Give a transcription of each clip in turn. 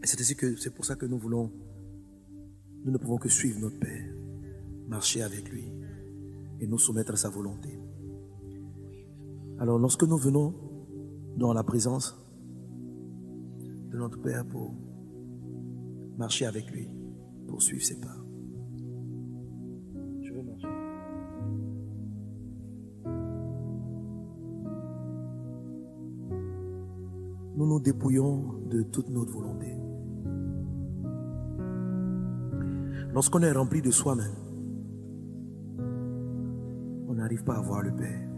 Et c'est pour ça que nous ne pouvons que suivre notre Père, marcher avec lui et nous soumettre à sa volonté. Alors lorsque nous venons dans la présence de notre Père pour marcher avec lui, pour suivre ses pas. Je vais marcher. Nous nous dépouillons de toute notre volonté. Lorsqu'on est rempli de soi-même, on n'arrive pas à voir le Père.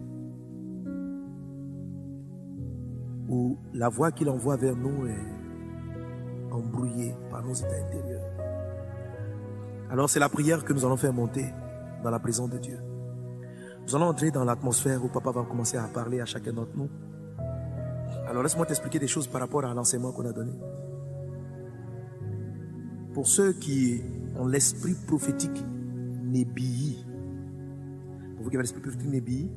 Ou la voix qu'il envoie vers nous est embrouillée par nos états intérieurs. Alors c'est la prière que nous allons faire monter dans la présence de Dieu. Nous allons entrer dans l'atmosphère où Papa va commencer à parler à chacun d'entre nous. Alors laisse-moi t'expliquer des choses par rapport à l'enseignement qu'on a donné. Pour ceux qui ont l'esprit prophétique Nébii, pour vous qui avez l'esprit prophétique Nébii,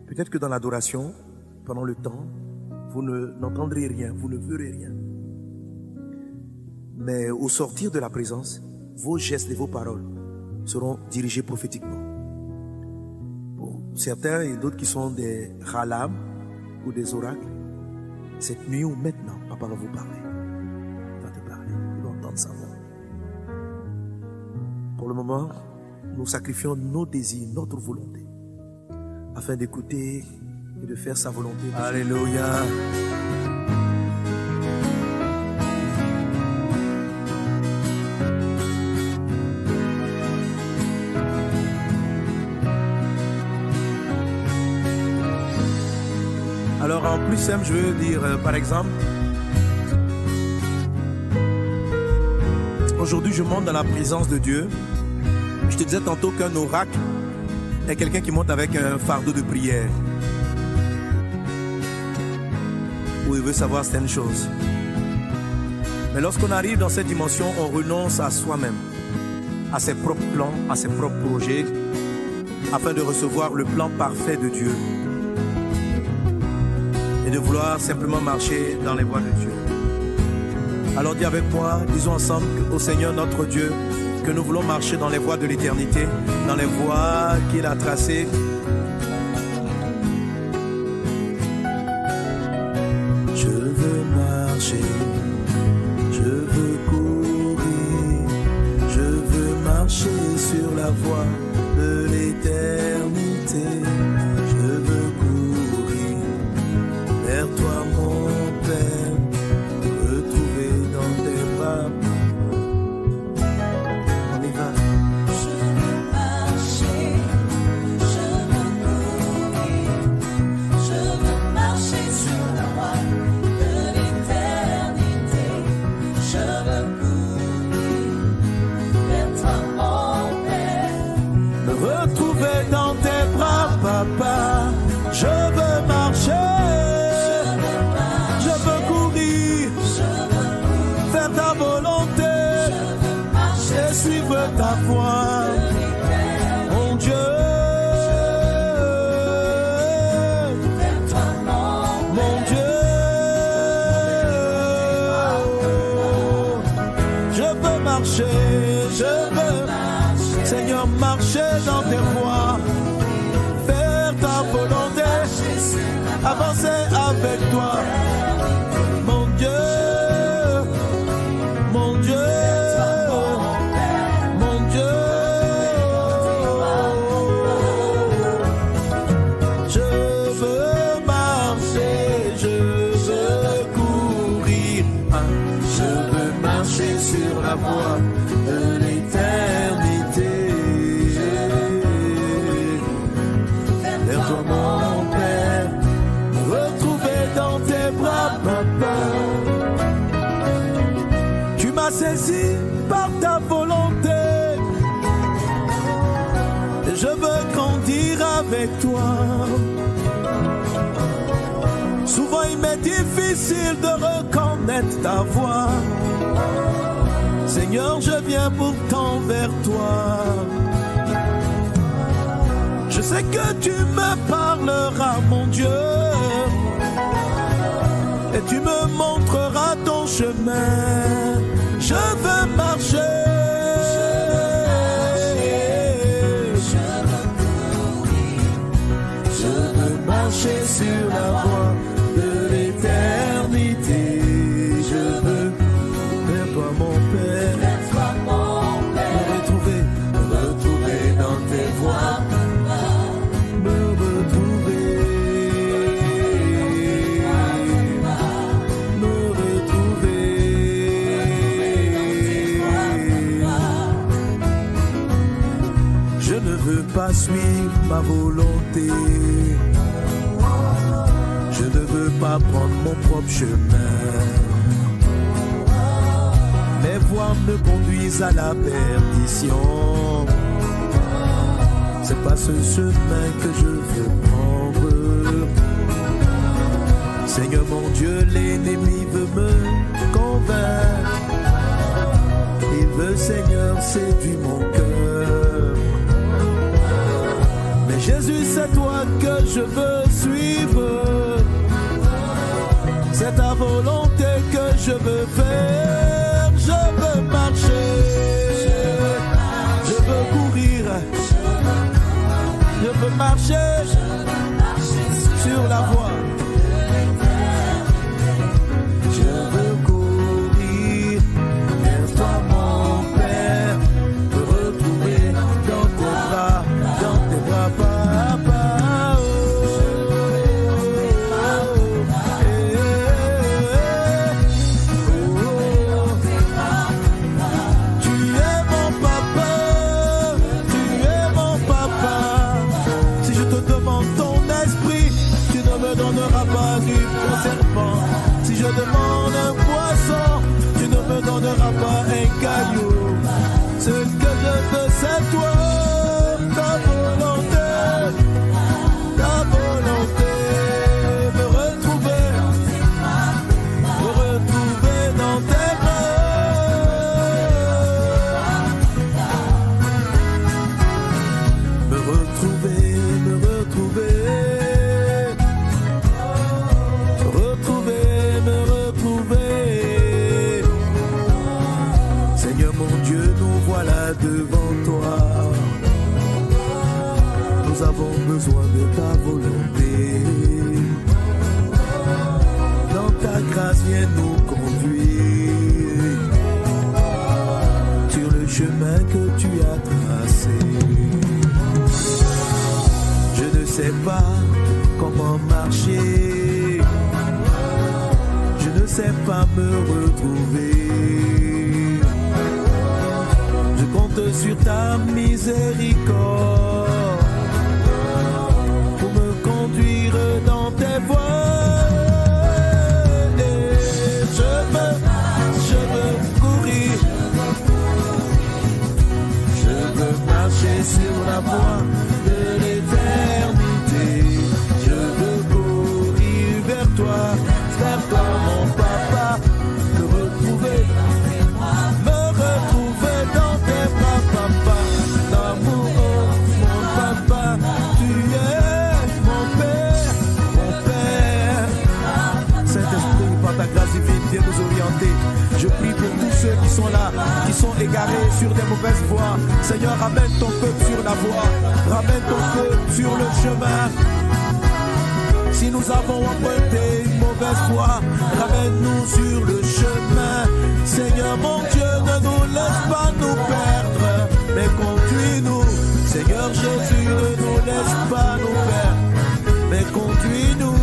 peut-être que dans l'adoration, pendant le temps, vous n'entendrez rien, vous ne verrez rien. Mais au sortir de la présence, vos gestes et vos paroles seront dirigés prophétiquement. Pour certains et d'autres qui sont des ralams ou des oracles, cette nuit ou maintenant, Papa va vous parler. Il va te parler, vous allez entendre sa voix. Pour le moment, nous sacrifions nos désirs, notre volonté, afin d'écouter et de faire sa volonté. Alléluia. Alors en plus simple, je veux dire, par exemple, aujourd'hui je monte dans la présence de Dieu. Je te disais tantôt qu'un oracle est quelqu'un qui monte avec un fardeau de prière, où il veut savoir certaines choses. Mais lorsqu'on arrive dans cette dimension, on renonce à soi-même, à ses propres plans, à ses propres projets, afin de recevoir le plan parfait de Dieu et de vouloir simplement marcher dans les voies de Dieu. Alors dis avec moi, disons ensemble au Seigneur notre Dieu que nous voulons marcher dans les voies de l'éternité, dans les voies qu'il a tracées. Je veux marcher, je veux courir, je veux marcher sur la voie de l'éternité. Je veux courir vers toi mon Père, retrouver dans tes bras. On y va. Je veux marcher, je veux courir, je veux marcher sur la voie de l'éternité. Je veux courir vers toi mon Père, Me retrouver dans tes bras, Papa. Je veux marcher, je veux courir, faire ta volonté et suivre ta voie, mon Dieu. Mon Dieu, je veux marcher, je veux, Seigneur, marcher dans tes voies, faire ta volonté, avancer avec toi, mon Dieu, mon Dieu, mon Dieu. Je veux marcher, je veux courir, je veux marcher sur la voie de l'éternité. Vers toi mon Père, retrouver dans tes bras, Papa. Tu m'as saisi par ta volonté, et je veux grandir avec toi. Souvent il m'est difficile de reconnaître ta voix. Seigneur, je viens pourtant vers toi. Je sais que tu me parleras, mon Dieu, et tu me montreras ton chemin. suivre ma volonté. Je ne veux pas prendre mon propre chemin. Mes voies me conduisent à la perdition. C'est pas ce chemin que je veux prendre. Seigneur mon Dieu, l'ennemi veut me convaincre. Il veut, Seigneur, séduire mon cœur. Mais Jésus, c'est toi que je veux suivre. C'est ta volonté que je veux faire. Je veux marcher. Je veux courir. Je veux marcher sur la voie. Je veux courir vers toi, mon Père, me retrouver dans tes bras, papa. Tu es mon papa, tu es mon papa. Si je te demande ton esprit, tu ne me donneras pas du serpent. Si je demande un poisson, tu ne me donneras pas un caillou. Ce que je veux, c'est toi, ta volonté, me retrouver dans tes bras, me retrouver. Seigneur mon Dieu, nous voilà devant toi. Nous avons besoin de ta volonté. Dans ta grâce, viens nous conduire sur le chemin que tu as tracé. Je ne sais pas comment marcher. Je ne sais pas me retrouver. Je compte sur ta miséricorde pour me conduire dans tes voies. Je veux courir. Je veux marcher sur la voie de l'éternité. Je veux courir vers toi, mon papa, me retrouver dans tes bras, papa, d'amour, mon papa, tu es mon Père, Saint-Esprit, par ta grâce divine, viens nous orienter. Je prie pour tous ceux qui sont là, qui sont égarés sur des mauvaises voies. Seigneur, ramène ton peuple sur la voie, ramène ton peuple sur le chemin. Si nous avons emprunté une mauvaise voie, ramène-nous sur le chemin. Seigneur mon Dieu, ne nous laisse pas nous perdre, mais conduis-nous. Seigneur Jésus, ne nous laisse pas nous perdre, mais conduis-nous.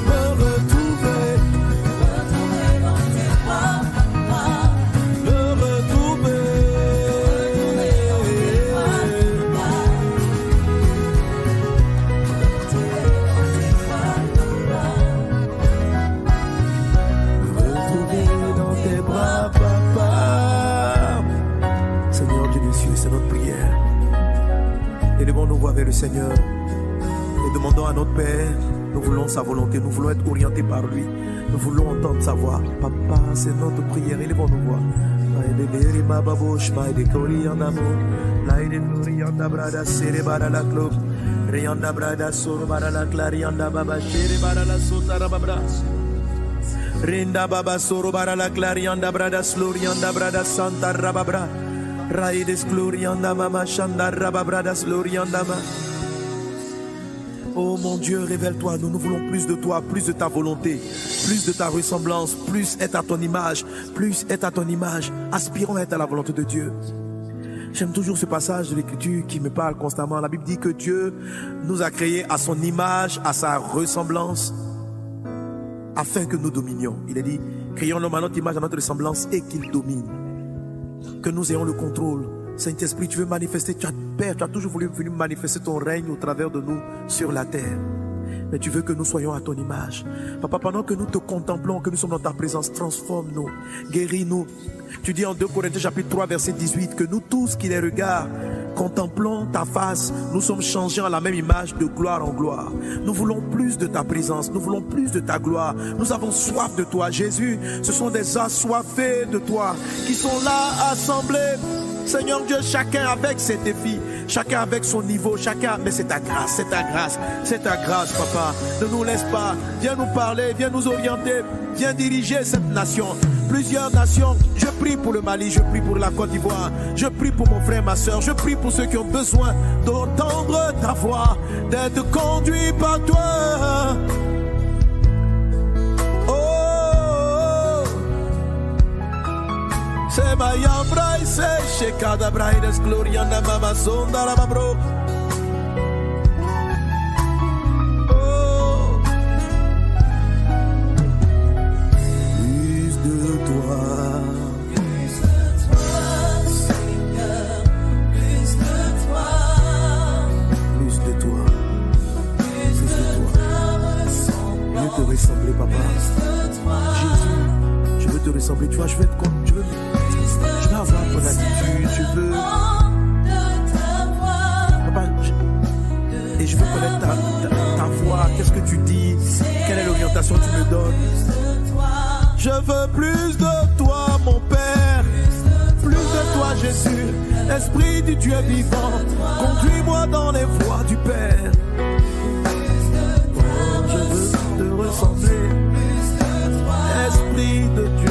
Me retrouver. Élevons-nous vers le Seigneur et demandons à notre Père, nous voulons sa volonté, nous voulons être orientés par lui, nous voulons entendre sa voix. Papa, c'est notre prière, élevons-nous voir. Rinda baba soro bara la clarianda brada slurianda brada santa rababra. Raides glorianda mama shanda rababrada slurianda ma. Oh mon Dieu, révèle-toi, nous voulons plus de toi, plus de ta volonté, plus de ta ressemblance, plus être à ton image, aspirons à être à la volonté de Dieu. J'aime toujours ce passage de l'écriture qui me parle constamment. La Bible dit que Dieu nous a créés à son image, à sa ressemblance, afin que nous dominions. Il a dit, créons l'homme à notre image, à notre ressemblance et qu'il domine. Que nous ayons le contrôle Saint-Esprit, tu veux manifester, Père, tu as toujours voulu venir manifester ton règne au travers de nous sur la terre. Mais tu veux que nous soyons à ton image. Papa, pendant que nous te contemplons, que nous sommes dans ta présence, transforme-nous, guéris-nous. Tu dis en 2 Corinthiens chapitre 3 verset 18 que nous tous qui les regardons, contemplons ta face, nous sommes changés en la même image de gloire en gloire. Nous voulons plus de ta présence, nous voulons plus de ta gloire. Nous avons soif de toi, Jésus. Ce sont des assoiffés de toi qui sont là assemblés. Seigneur Dieu, chacun avec ses défis, chacun avec son niveau, chacun, mais c'est ta grâce, c'est ta grâce, c'est ta grâce, Papa. Ne nous laisse pas, viens nous parler, viens nous orienter, viens diriger cette nation. Plusieurs nations, je prie pour le Mali, je prie pour la Côte d'Ivoire, je prie pour mon frère, ma soeur, je prie pour ceux qui ont besoin d'entendre ta voix, d'être conduits par toi. Se mayambra y se shekada braides gloriana mama sonda la mabro. Oh, plus de toi, Seigneur, plus de toi, plus de toi, plus de ta je veux te ressemblance, ressembler, Papa. plus de toi, Jésus, je veux te ressembler. Tu vois, je veux être comme, je veux avoir ton attitude, je veux, Papa, et je veux connaître ta voix, qu'est-ce que tu dis, quelle est l'orientation que tu me donnes. Je veux plus de toi, mon Père, plus de toi, Jésus, Esprit du Dieu vivant, conduis-moi dans les voies du Père. Oh, je veux te ressembler, Esprit de Dieu.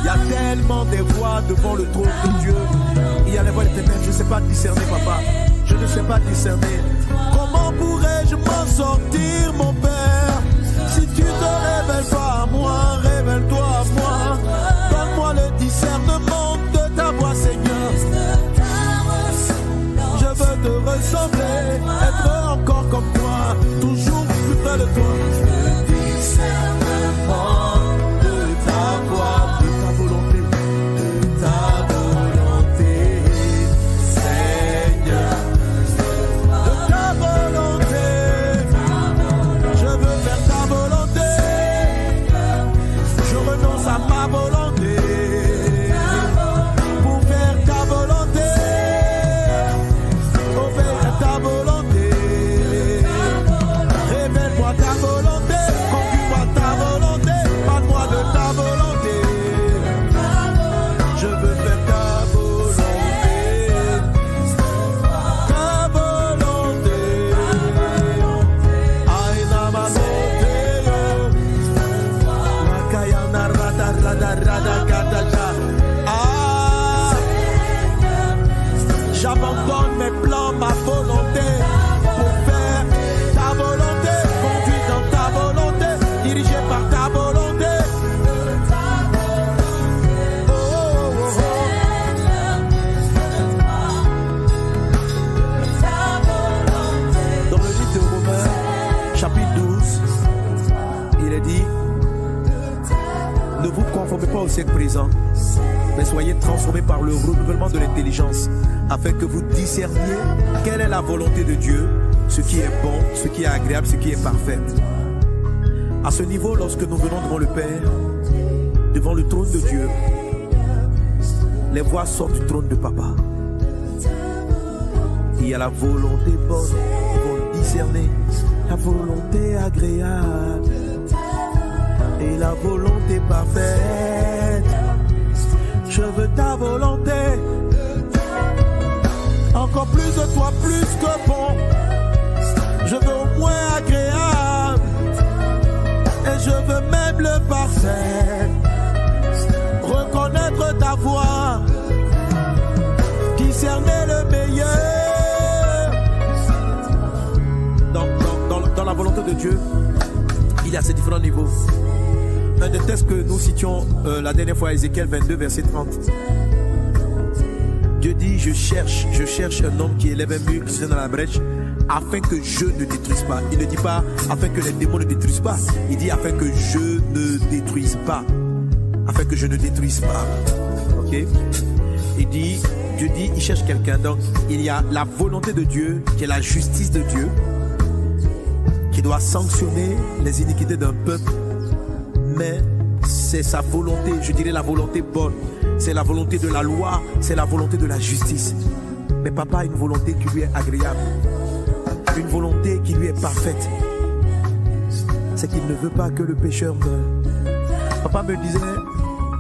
Il y a tellement de voix devant le trône de Dieu. Il y a les voix éternelles. Je ne sais pas discerner, Papa. Je ne sais pas discerner. Comment pourrais-je m'en sortir, mon Père? Si tu te révèles pas à moi, révèle-toi à moi. Donne-moi le discernement de ta voix, Seigneur. Je veux te ressembler, être encore comme toi, toujours plus près de toi. Le discernement. J'abandonne mes plans, ma volonté pour faire ta volonté, conduit dans ta volonté, dirigé par ta volonté. Oh, oh, oh, oh. Dans le livre de Romains, chapitre 12, il est dit: ne vous conformez pas au siècle présent, mais soyez transformés par le renouvellement de l'intelligence, afin que vous discerniez quelle est la volonté de Dieu, ce qui est bon, ce qui est agréable, ce qui est parfait. À ce niveau, lorsque nous venons devant le Père, devant le trône de Dieu, les voix sortent du trône de Papa. Il y a la volonté bonne, ils vont discerner la volonté agréable et la volonté parfaite. Je veux ta volonté, encore plus de toi, plus que bon. Je veux au moins agréable, et je veux même le parfait. Reconnaître ta voix, discerner le meilleur. Dans la volonté de Dieu, il y a ces différents niveaux. Un des textes que nous citions la dernière fois, Ézéchiel 22, verset 30. Dieu dit: dit, je cherche un homme qui élève un mur, qui se tient dans la brèche, afin que je ne détruise pas. Il ne dit pas afin que les démons ne détruisent pas. Il dit afin que je ne détruise pas. Afin que je ne détruise pas. Ok? Il dit, Dieu dit, il cherche quelqu'un. Donc, il y a la volonté de Dieu, qui est la justice de Dieu, qui doit sanctionner les iniquités d'un peuple. Mais c'est sa volonté, je dirais la volonté bonne. C'est la volonté de la loi, c'est la volonté de la justice. Mais papa a une volonté qui lui est agréable. Une volonté qui lui est parfaite. C'est qu'il ne veut pas que le pécheur meure. Papa me disait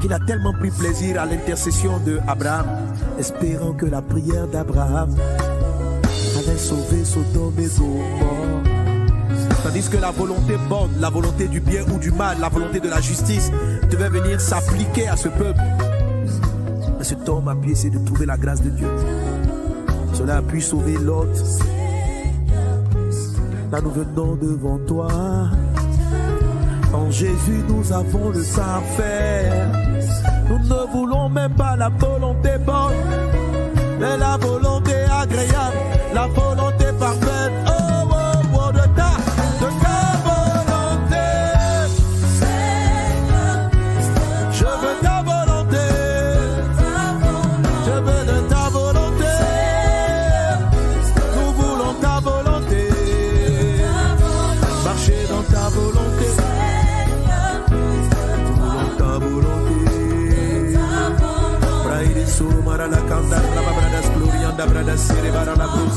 qu'il a tellement pris plaisir à l'intercession d'Abraham, espérant que la prière d'Abraham allait sauver Sodome et Gomorrhe. Tandis que la volonté bonne, la volonté du bien ou du mal, la volonté de la justice devait venir s'appliquer à ce peuple. Mais cet homme a pu essayer de trouver la grâce de Dieu. Cela a pu sauver Lot. Là nous venons devant toi. En Jésus nous avons le savoir-faire. Nous ne voulons même pas la volonté bonne, mais la volonté agréable, la volonté parfaite. Oh, oh, oh, de ta volonté. Je veux ta volonté. Je veux de ta volonté. Nous voulons ta volonté. Marcher dans ta volonté. Mara la canta raba bradas glorianda bradas sere bara la cruz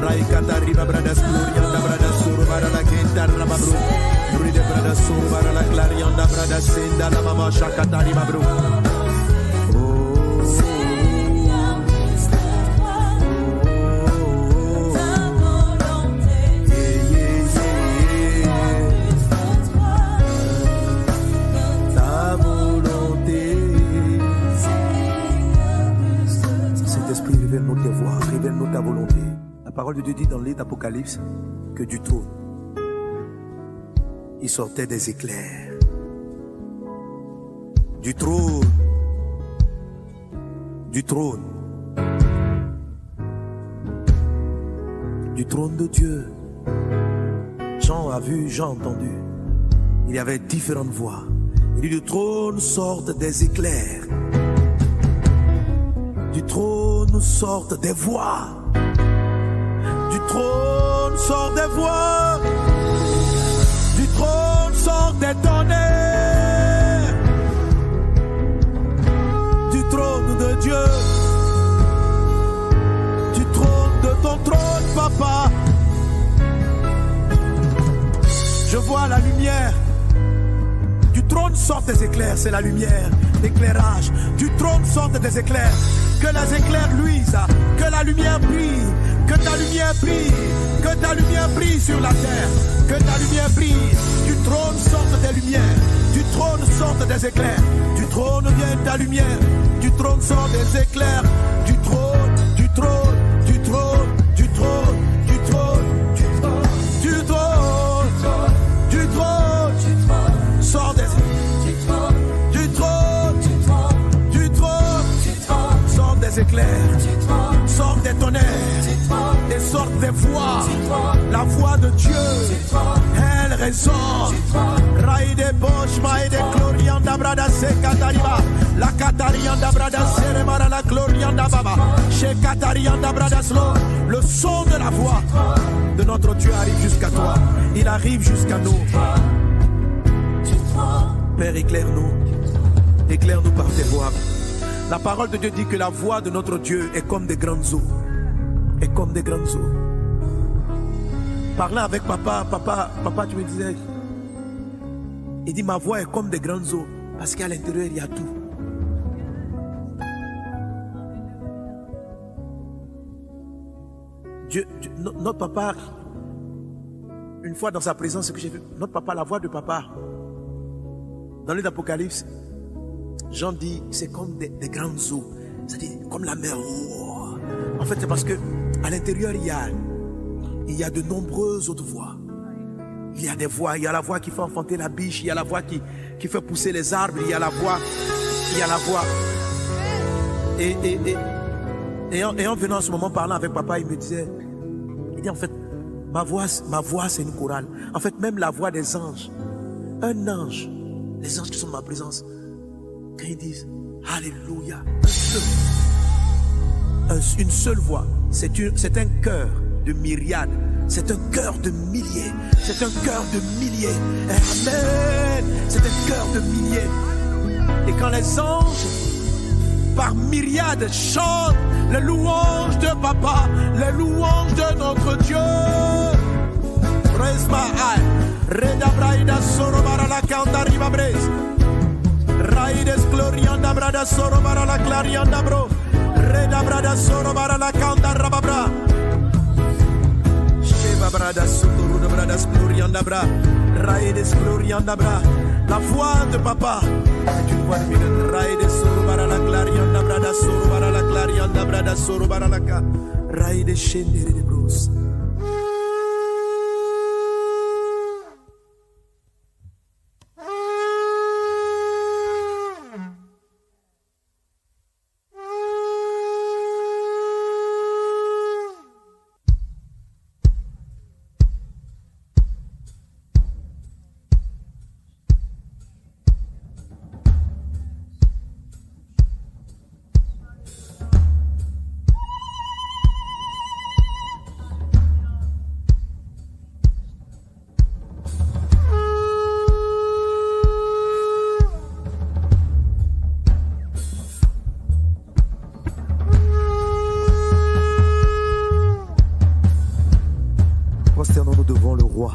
rai canta riba bradas glorianda bradas sur bara la quinta raba bru bride bradas sur bara la clarianda bradas senda la mama shakata riba bru. Révèle-nous tes voies, révèle-nous ta volonté. La parole de Dieu dit dans le livre d'Apocalypse que du trône, il sortait des éclairs. Du trône de Dieu. Jean a vu, Jean a entendu. Il y avait différentes voix. Il dit, du trône sortent des éclairs. Du trône sortent des voix. Du trône sortent des voix. Du trône sortent des tonnerres. Du trône de Dieu. Du trône de ton trône, papa. Je vois la lumière. Du trône sortent des éclairs, c'est la lumière, l'éclairage. Du trône sortent des éclairs. Que les éclairs luisent, que la lumière brille, que ta lumière brille, que ta lumière brille sur la terre, que ta lumière brille. Du trône sortent des lumières, du trône sortent des éclairs, du trône vient ta lumière, du trône sort des éclairs, du trône, du trône, du trône, du trône, du trône, du trône, du trône, du trône, sort des éclairs, du trône, du trône, sort des éclairs, sort des tonnerres, et sort des voix, la voix de Dieu, elle résonne. Raide Bosch, Maide Glorianda Brada Sekatariba, la Katarianda Brada Seremara, la Glorianda Baba, chez Katarianda Brada Slo, le son de la voix de notre Dieu arrive jusqu'à toi, il arrive jusqu'à nous. Père, éclaire-nous par tes voix. La parole de Dieu dit que la voix de notre Dieu est comme des grandes eaux. Est comme des grandes eaux. Parlant avec papa, tu me disais, il dit ma voix est comme des grandes eaux, parce qu'à l'intérieur il y a tout. Notre papa, une fois dans sa présence, ce que j'ai vu, notre papa, la voix de papa, dans le livre d'Apocalypse, Jean dit, c'est comme des grandes eaux, c'est-à-dire comme la mer. Oh. En fait, c'est parce que à l'intérieur, il y a de nombreuses autres voix. Il y a des voix, il y a la voix qui fait enfanter la biche, il y a la voix qui fait pousser les arbres, il y a la voix. Et Et en venant à ce moment, parlant avec papa, il me disait, il dit en fait, ma voix c'est une chorale. En fait, même la voix des anges, un ange, les anges qui sont dans ma présence, quand ils disent Alléluia, une seule voix, c'est un cœur de myriades, c'est un cœur de milliers, c'est un cœur de milliers. Amen, c'est un cœur de milliers. Et quand les anges, par myriades, chantent les louanges de Papa, les louanges de notre Dieu. Reda braida soro bara la kanda riba bres. Raides glorianda brada soro bara la clarianda bro. Reda brada soro bara la kanda rababra. Sheva brada soro de brada glorianda bra. Raides glorianda bra. La voix de Papa est une voix de minute. Raides soro bara la clarianda brada soro bara la clarianda brada soro bara la ka. Raides scendere de bros. Prosternons-nous devant le roi.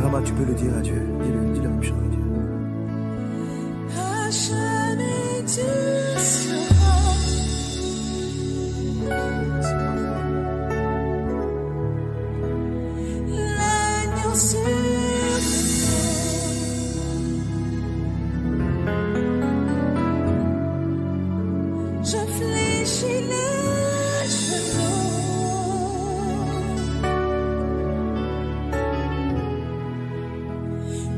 Rama, tu peux le dire à Dieu. Dis la même chose à Dieu. À jamais tu seras l'agneau sur le je fléchis les genoux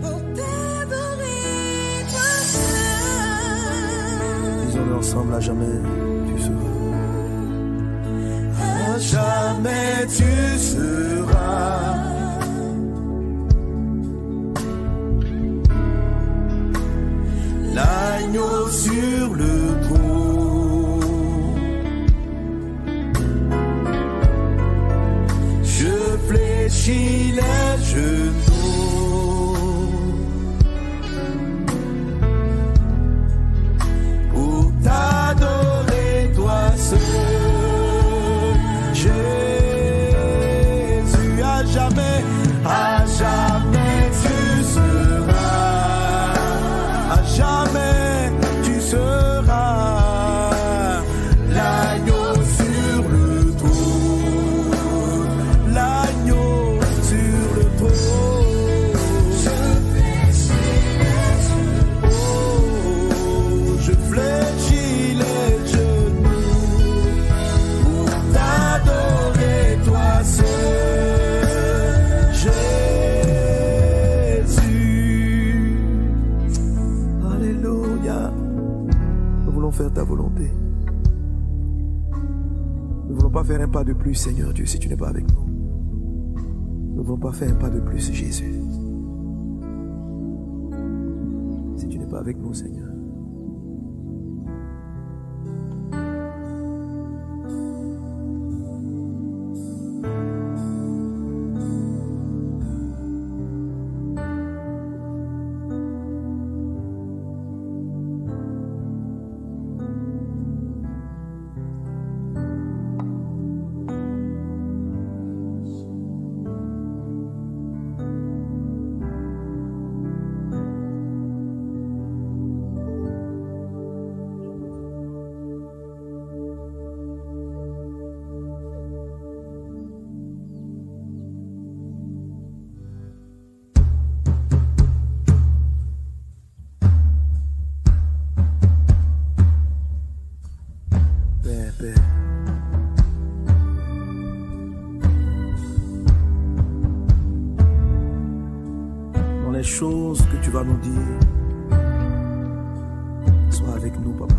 pour t'adorer, toi seul. Disons-le ensemble, à jamais tu seras. À jamais tu seras L'agneau sur le trône. Je fléchis les genoux pour t'adorer, toi seul. Jésus, à jamais tu seras. À jamais tu seras l'agneau sur le trône, l'agneau sur le trône. Je fléchis les genoux pour t'adorer, toi seul, Jésus. Alléluia. Nous voulons faire ta volonté. Nous ne voulons pas faire un pas de plus, Seigneur Dieu, si tu n'es pas avec nous. Nous ne voulons pas faire un pas de plus, Jésus, si tu n'es pas avec nous, Seigneur. Père. Dans les choses que tu vas nous dire, sois avec nous, Papa.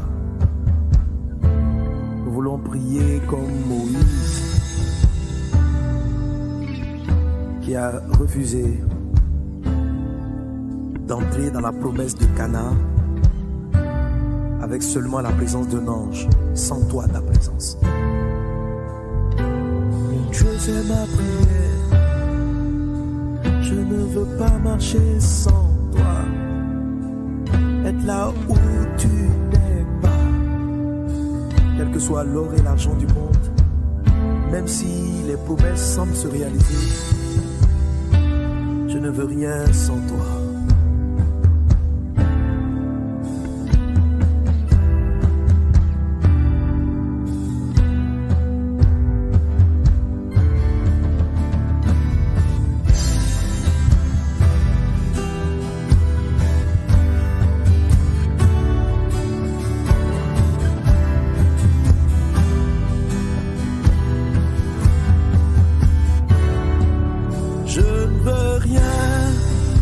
Nous voulons prier comme Moïse, qui a refusé d'entrer dans la promesse de Canaan avec seulement la présence d'un ange, sans toi, ta présence. Mon Dieu, c'est ma prière. Je ne veux pas marcher sans toi. Être là où tu n'es pas. Quel que soit l'or et l'argent du monde, même si les promesses semblent se réaliser, je ne veux rien sans toi. Je ne veux rien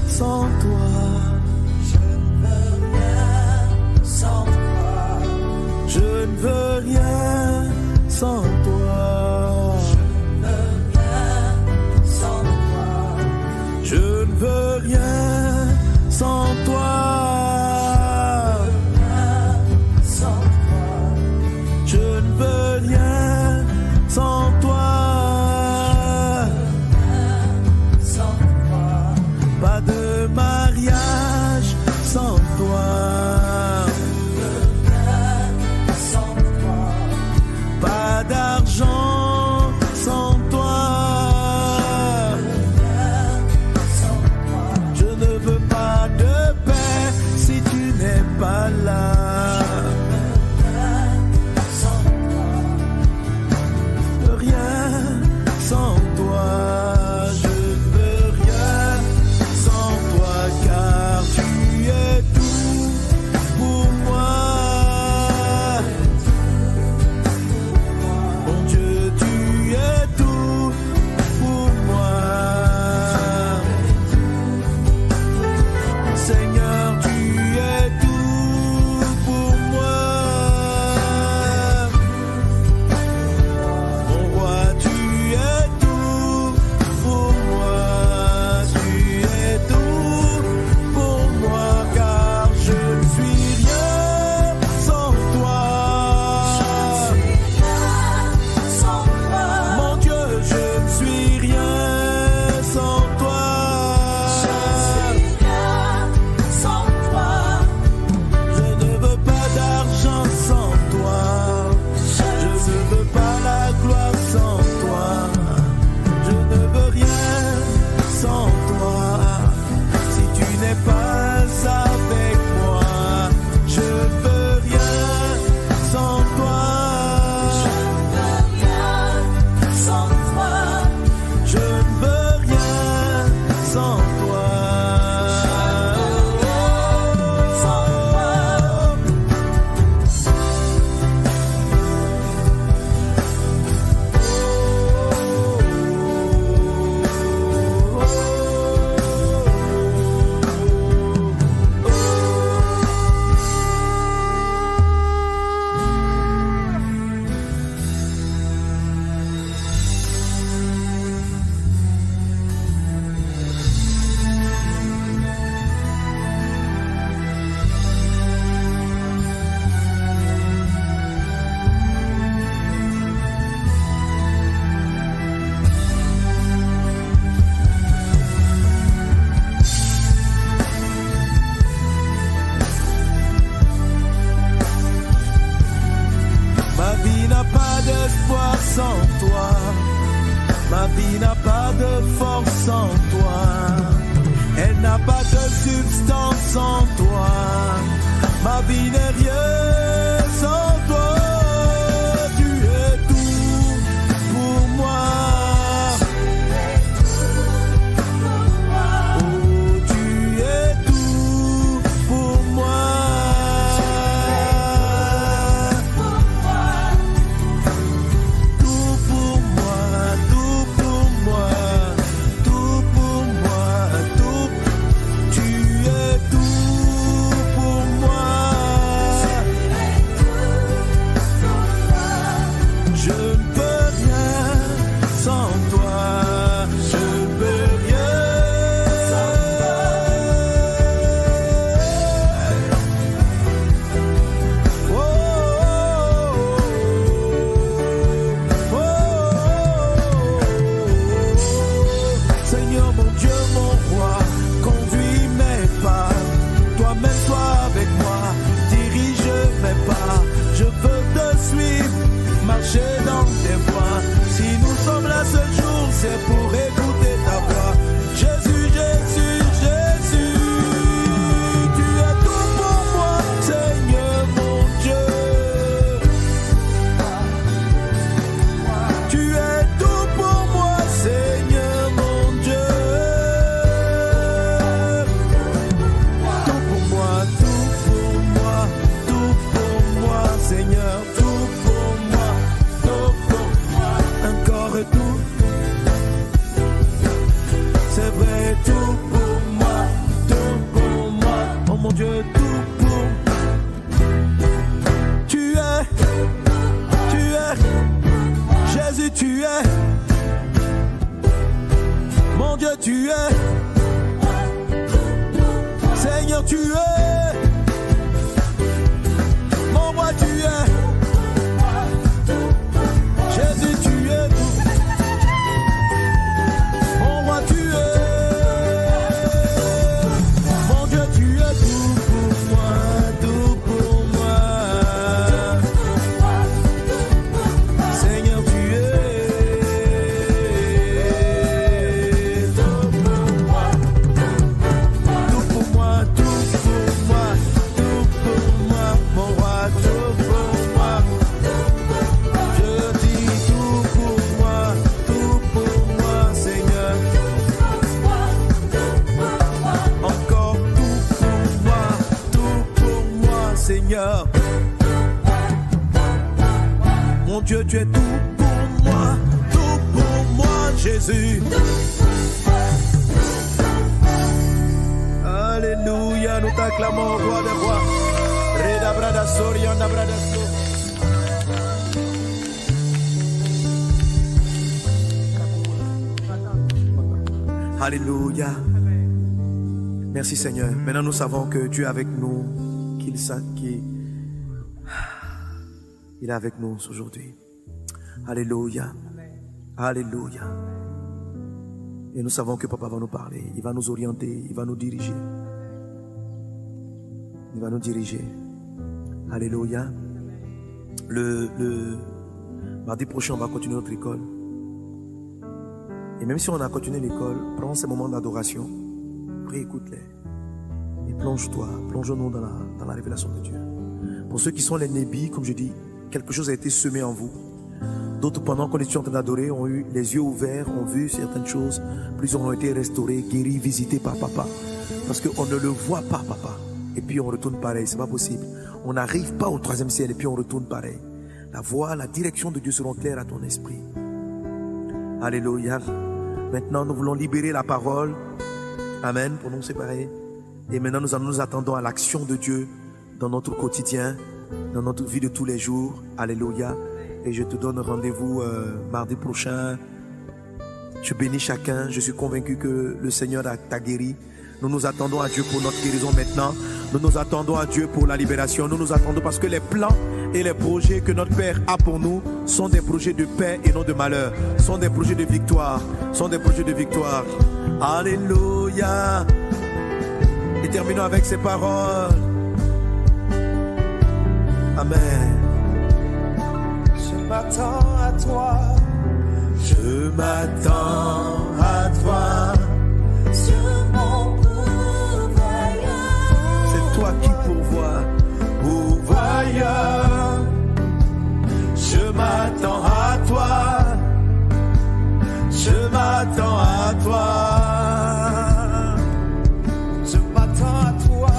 sans toi. Je ne veux rien sans toi. Je ne veux rien sans toi. Je ne veux rien sans toi. Je ne veux rien sans toi. Pas de mariage sans toi. Pas d'argent sans toi. c'est pour écouter ta voix. Jésus, Jésus, Jésus, tu es tout pour moi, Seigneur mon Dieu. Tu es tout pour moi, Seigneur mon Dieu. Tout pour moi, tout pour moi, tout pour moi, Seigneur, tout pour moi, tout pour moi, encore tout. C'est vrai, tout pour moi, oh mon Dieu, tout pour. Tu es, Jésus, tu es, mon Dieu, tu es, Seigneur, tu es, mon roi, tu es, Jésus, tu es tout, mon roi, tu es, mon Dieu, tu es tout pour moi, tout pour moi, Seigneur, tu es tout pour moi, tout pour moi, tout pour moi, tout pour moi, mon roi, tout pour moi. Je dis tout pour moi, Seigneur. Encore tout pour moi, Seigneur. Mon Dieu, tu es tout pour moi, Jésus. Alléluia, nous t'acclamons, roi des rois. Reda brada sorianda brada so. Alléluia. Merci Seigneur. Maintenant nous savons que Dieu est avec nous, qu'il est avec nous aujourd'hui. Alléluia. Alléluia. Et nous savons que Papa va nous parler, il va nous orienter, il va nous diriger. Il va nous diriger. Alléluia. Le mardi prochain, on va continuer notre école. Et même si on a continué l'école, prends ces moments d'adoration, réécoute-les. Et plonge-nous dans la révélation de Dieu. Pour ceux qui sont les nébis, comme je dis, quelque chose a été semé en vous. D'autres, pendant qu'on était en train d'adorer, ont eu les yeux ouverts, ont vu certaines choses. Plusieurs ont été restaurés, guéris, visités par Papa. Parce qu'on ne le voit pas, Papa. Et puis on retourne pareil, c'est pas possible. On n'arrive pas au 3e ciel et puis on retourne pareil. La voix, la direction de Dieu seront claires à ton esprit. Alléluia. Maintenant, nous voulons libérer la parole. Amen, pour nous séparer. Et maintenant, nous attendons à l'action de Dieu dans notre quotidien, dans notre vie de tous les jours. Alléluia. Et je te donne rendez-vous mardi prochain. Je bénis chacun. Je suis convaincu que le Seigneur t'a guéri. Nous nous attendons à Dieu pour notre guérison maintenant. Nous nous attendons à Dieu pour la libération. Nous nous attendons parce que les plans et les projets que notre Père a pour nous sont des projets de paix et non de malheur. Sont des projets de victoire. Sont des projets de victoire. Alléluia. Et terminons avec ces paroles. Amen. Je m'attends à toi. Je m'attends à toi. Sur mon pourvoyeur. C'est toi qui pourvois. Pourvoyeur. Je m'attends à toi. Je m'attends à toi. Je m'attends à toi.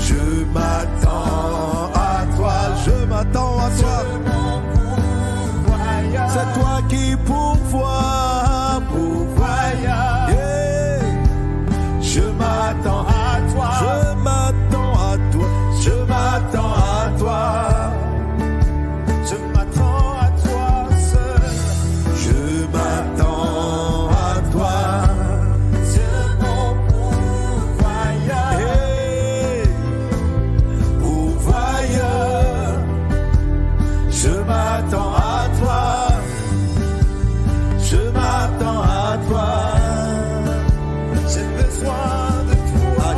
Je m'attends à toi. Je m'attends à toi. C'est toi qui pourvois, pourvoyeur. Yeah. Je m'attends à toi. Je m'attends à toi. Je m'attends à toi. Je m'attends à toi seul. Je m'attends à toi. C'est mon pourvoyeur. Yeah. Pourvoyeur. Je m'attends à toi. Je m'attends à toi. J'ai besoin de toi. Ah,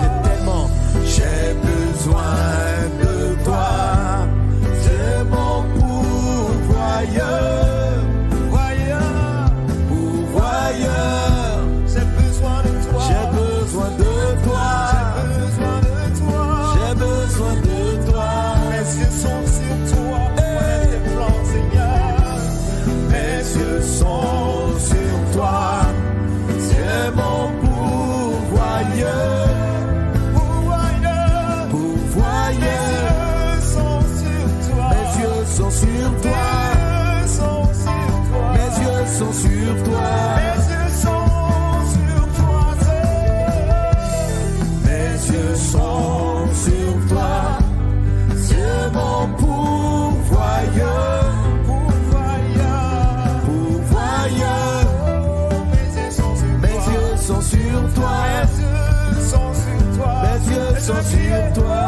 sur toi. Mes yeux sont sur toi. Mes yeux sont sur toi. Sur mon pourvoyeur. Mes yeux sont sur toi. Mes yeux sont sur toi.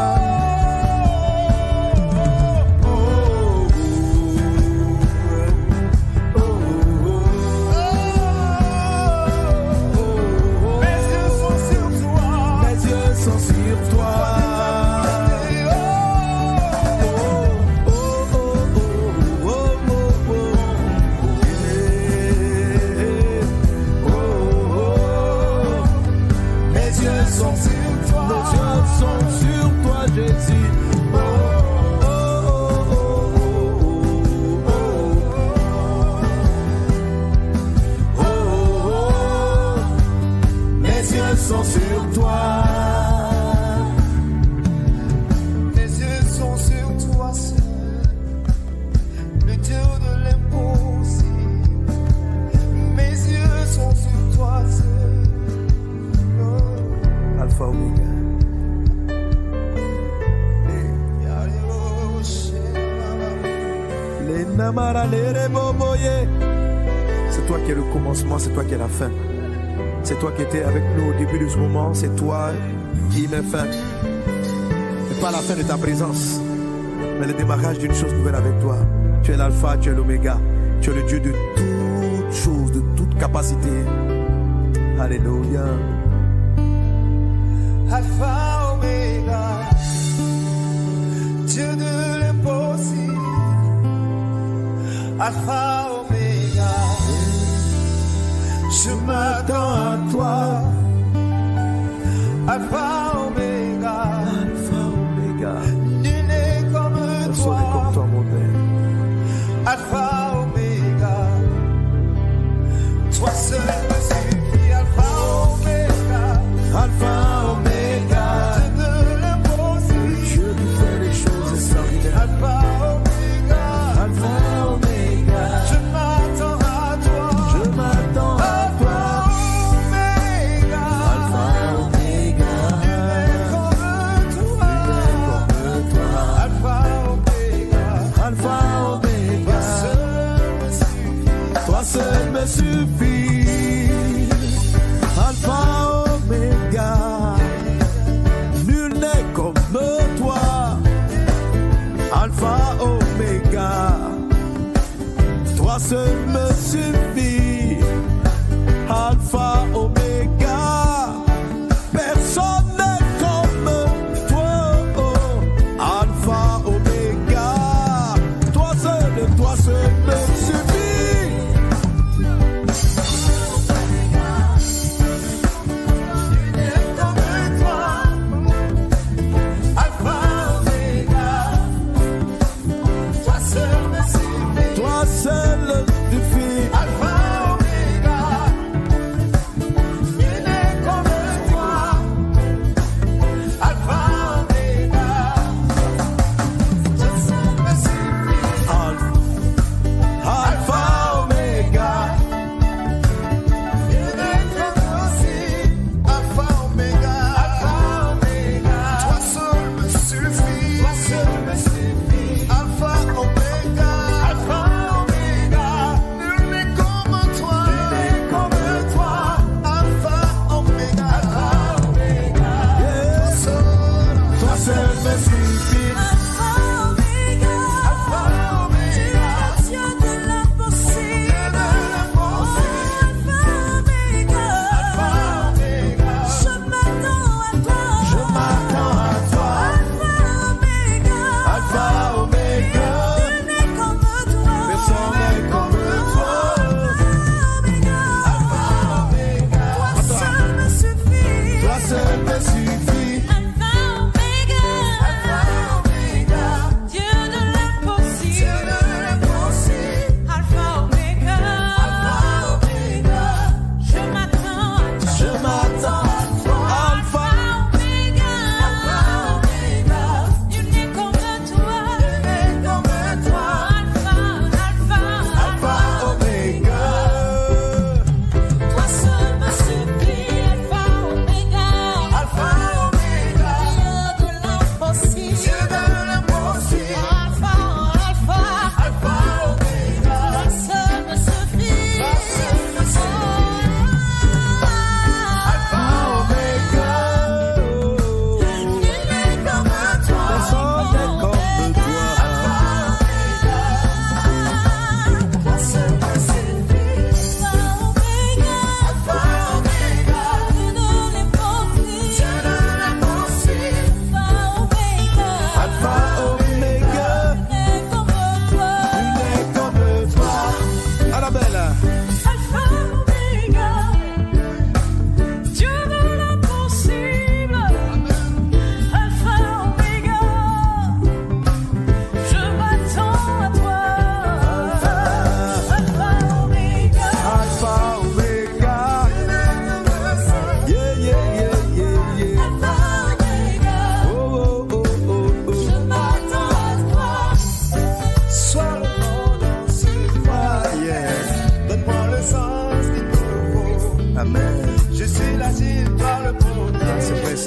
C'est toi qui es le commencement, c'est toi qui es la fin. C'est toi qui étais avec nous au début de ce moment, c'est toi qui met fin. C'est pas la fin de ta présence, mais le démarrage d'une chose nouvelle avec toi. Tu es l'alpha, tu es l'oméga, tu es le Dieu de toutes choses, de toute capacité. Alléluia. Alpha, Oméga, Dieu de l'impossible. Alpha, Oméga, je m'attends à toi. Alpha, Oméga, nul n'est comme toi. Mon Père. Alpha, Oméga, toi seul me suffis. Alpha, Oméga, Alpha, Oméga, Dieu de l'impossible. Dieu qui fait les choses extraordinaires. Alpha, Oméga, Alpha, Oméga, je m'attends à toi. je m'attends à toi. Oméga, Alpha, Oméga, comme toi. Alpha, Oméga, Alpha, Oméga, toi seul me suffit. Alpha, Oméga, nul n'est comme toi. Alpha, Oméga, toi seul me suffit. Alpha, Oméga, personne n'est comme toi. Alpha, Oméga, toi seul me suffit. Toi seul suffit. Alpha, Oméga, toi seul me suffit. Je m'attends à toi. Alpha, Oméga, personne n'est comme toi. Toi seul me suffit. Je m'attends à toi. Alpha,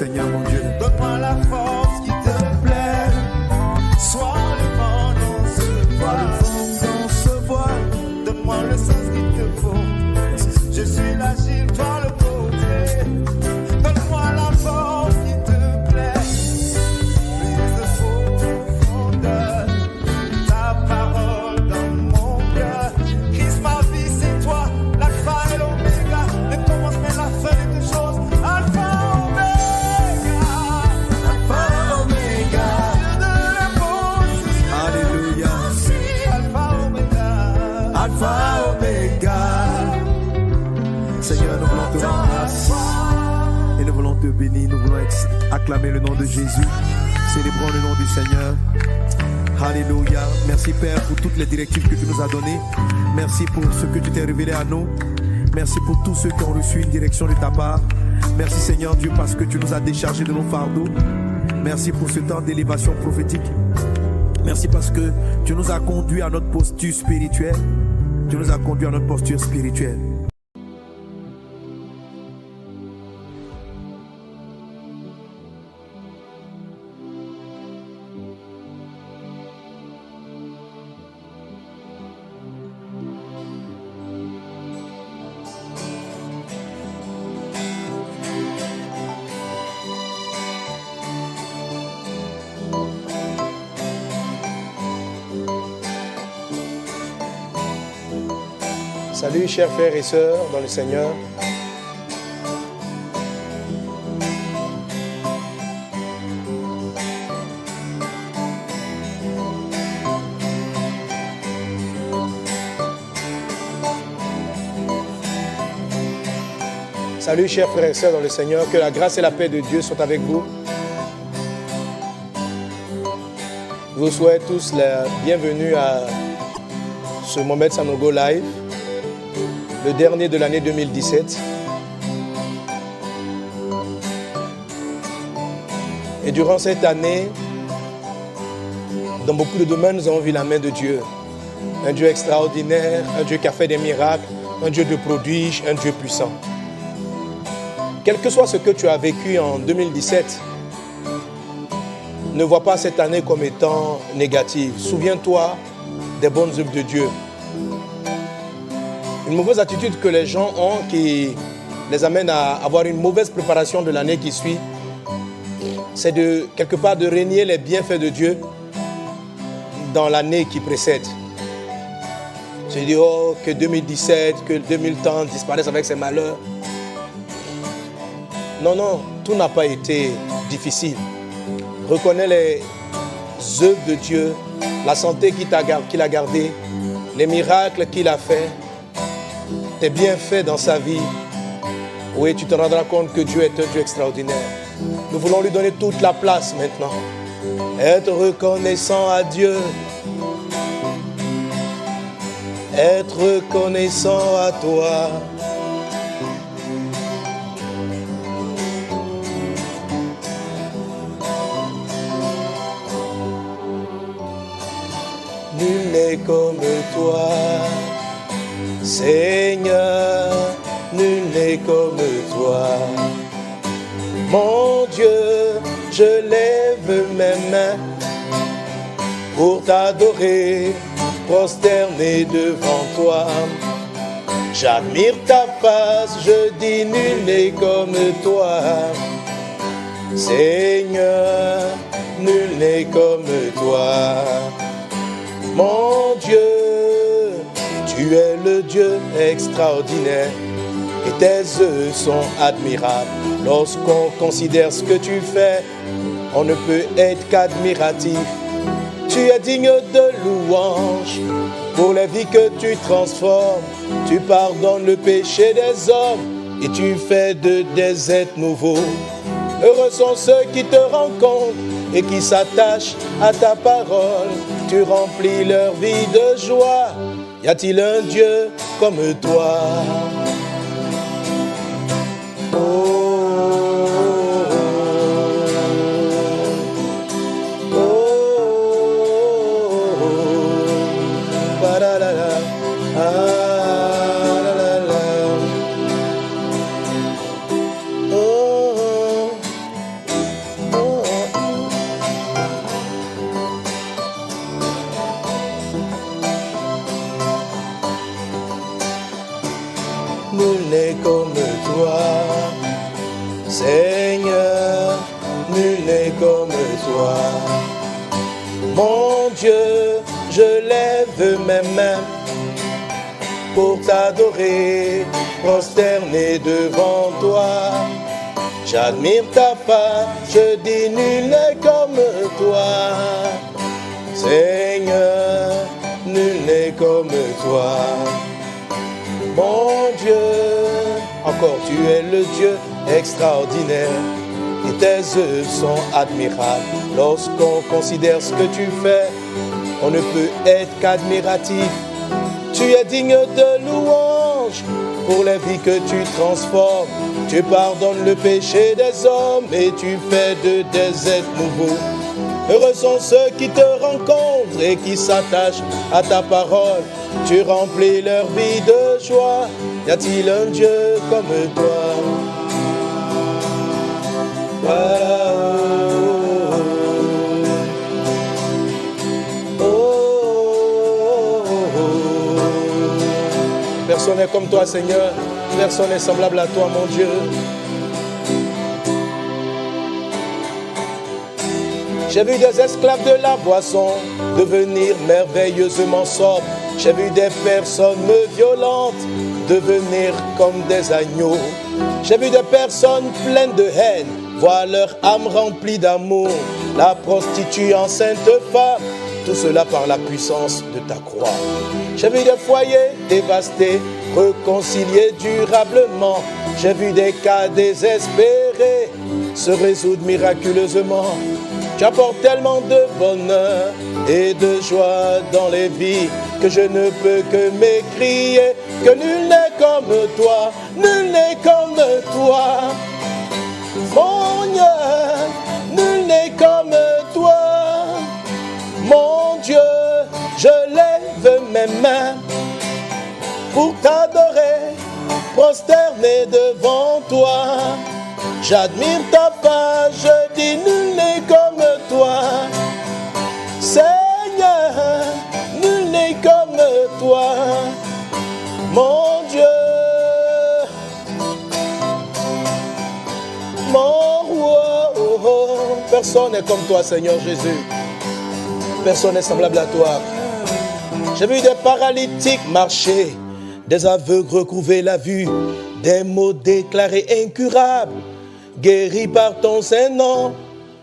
Seigneur, mon Dieu. Donne-moi la force qui te plaît. Sois le vent dans ce voile. Donne-moi le sens qu'il te faut. Je suis l'agile, toi le portrait. Donne-moi la force qui te plaît. Plus de profondeur. Ta parole dans mon cœur. Christ, ma vie, c'est toi. L'alpha et l'oméga. Le commencement et la fin de toutes choses. Alpha, oméga. Alpha, oméga. Dieu de l'impossible. Alléluia. Alpha, oméga. Alpha, Oméga. Seigneur, nous voulons te rendre grâce. Et nous voulons te bénir. Nous voulons acclamer le nom de Jésus. Célébrons le nom du Seigneur. Alléluia. Merci Père pour toutes les directives que tu nous as données. Merci pour ce que tu t'es révélé à nous. Merci pour tous ceux qui ont reçu une direction de ta part. Merci Seigneur Dieu parce que tu nous as déchargés de nos fardeaux. Merci pour ce temps d'élévation prophétique. Merci parce que tu nous as conduits à notre posture spirituelle. Tu nous as conduits à notre posture spirituelle. Salut chers frères et sœurs dans le Seigneur. Salut chers frères et sœurs dans le Seigneur, que la grâce et la paix de Dieu soient avec vous. Je vous souhaite tous la bienvenue à ce Mohamed Sanogo Live, le dernier de l'année 2017. Et durant cette année, dans beaucoup de domaines, nous avons vu la main de Dieu. Un Dieu extraordinaire, un Dieu qui a fait des miracles, un Dieu de prodiges, un Dieu puissant. Quel que soit ce que tu as vécu en 2017, ne vois pas cette année comme étant négative. Souviens-toi des bonnes œuvres de Dieu. Une mauvaise attitude que les gens ont qui les amène à avoir une mauvaise préparation de l'année qui suit, c'est de quelque part de régner les bienfaits de Dieu dans l'année qui précède. Je dis oh, que 2017, que 2010 disparaissent avec ses malheurs. Non, non, tout n'a pas été difficile. Reconnais les œuvres de Dieu, la santé qu'il a gardée, les miracles qu'il a fait, tes bienfaits dans sa vie. Oui, tu te rendras compte que Dieu est un Dieu extraordinaire. Nous voulons lui donner toute la place maintenant. Être reconnaissant à Dieu. Être reconnaissant à toi. Nul n'est comme toi, Seigneur, nul n'est comme toi. Mon Dieu, je lève mes mains pour t'adorer, prosterné devant toi. J'admire ta face, je dis nul n'est comme toi. Seigneur, nul n'est comme toi. Mon Dieu, tu es le Dieu extraordinaire et tes œuvres sont admirables. Lorsqu'on considère ce que tu fais, on ne peut être qu'admiratif. Tu es digne de louange pour les vies que tu transformes. Tu pardonnes le péché des hommes et tu fais des êtres nouveaux. Heureux sont ceux qui te rencontrent et qui s'attachent à ta parole. Tu remplis leur vie de joie. Y a-t-il un Dieu comme toi? Mon Dieu, je lève mes mains pour t'adorer, prosterné devant toi. J'admire ta face, je dis nul n'est comme toi. Seigneur, nul n'est comme toi. Mon Dieu, encore tu es le Dieu extraordinaire. Et tes œuvres sont admirables. Lorsqu'on considère ce que tu fais, on ne peut être qu'admiratif. Tu es digne de louange pour les vies que tu transformes. Tu pardonnes le péché des hommes et tu fais de des êtres nouveaux. Heureux sont ceux qui te rencontrent et qui s'attachent à ta parole. Tu remplis leur vie de joie. Y a-t-il un Dieu comme toi? Personne n'est comme toi, Seigneur. Personne n'est semblable à toi, mon Dieu. J'ai vu des esclaves de la boisson devenir merveilleusement sobres. J'ai vu des personnes violentes devenir comme des agneaux. J'ai vu des personnes pleines de haine voir leur âme remplie d'amour. La prostituée enceinte femme, tout cela par la puissance de ta croix. J'ai vu des foyers dévastés, réconciliés durablement. J'ai vu des cas désespérés se résoudre miraculeusement. Tu apportes tellement de bonheur et de joie dans les vies que je ne peux que m'écrier que nul n'est comme toi, nul n'est comme toi. Mon Dieu, nul n'est comme toi. Mon Dieu, je lève mes mains pour t'adorer, prosterné devant toi. J'admire ta face, je dis nul n'est comme toi. Seigneur, nul n'est comme toi. Mon Dieu, mon roi, personne n'est comme toi, Seigneur Jésus. Personne n'est semblable à toi. J'ai vu des paralytiques marcher, des aveugles recouvrer la vue, des maux déclarés incurables, guéris par ton Saint-Nom.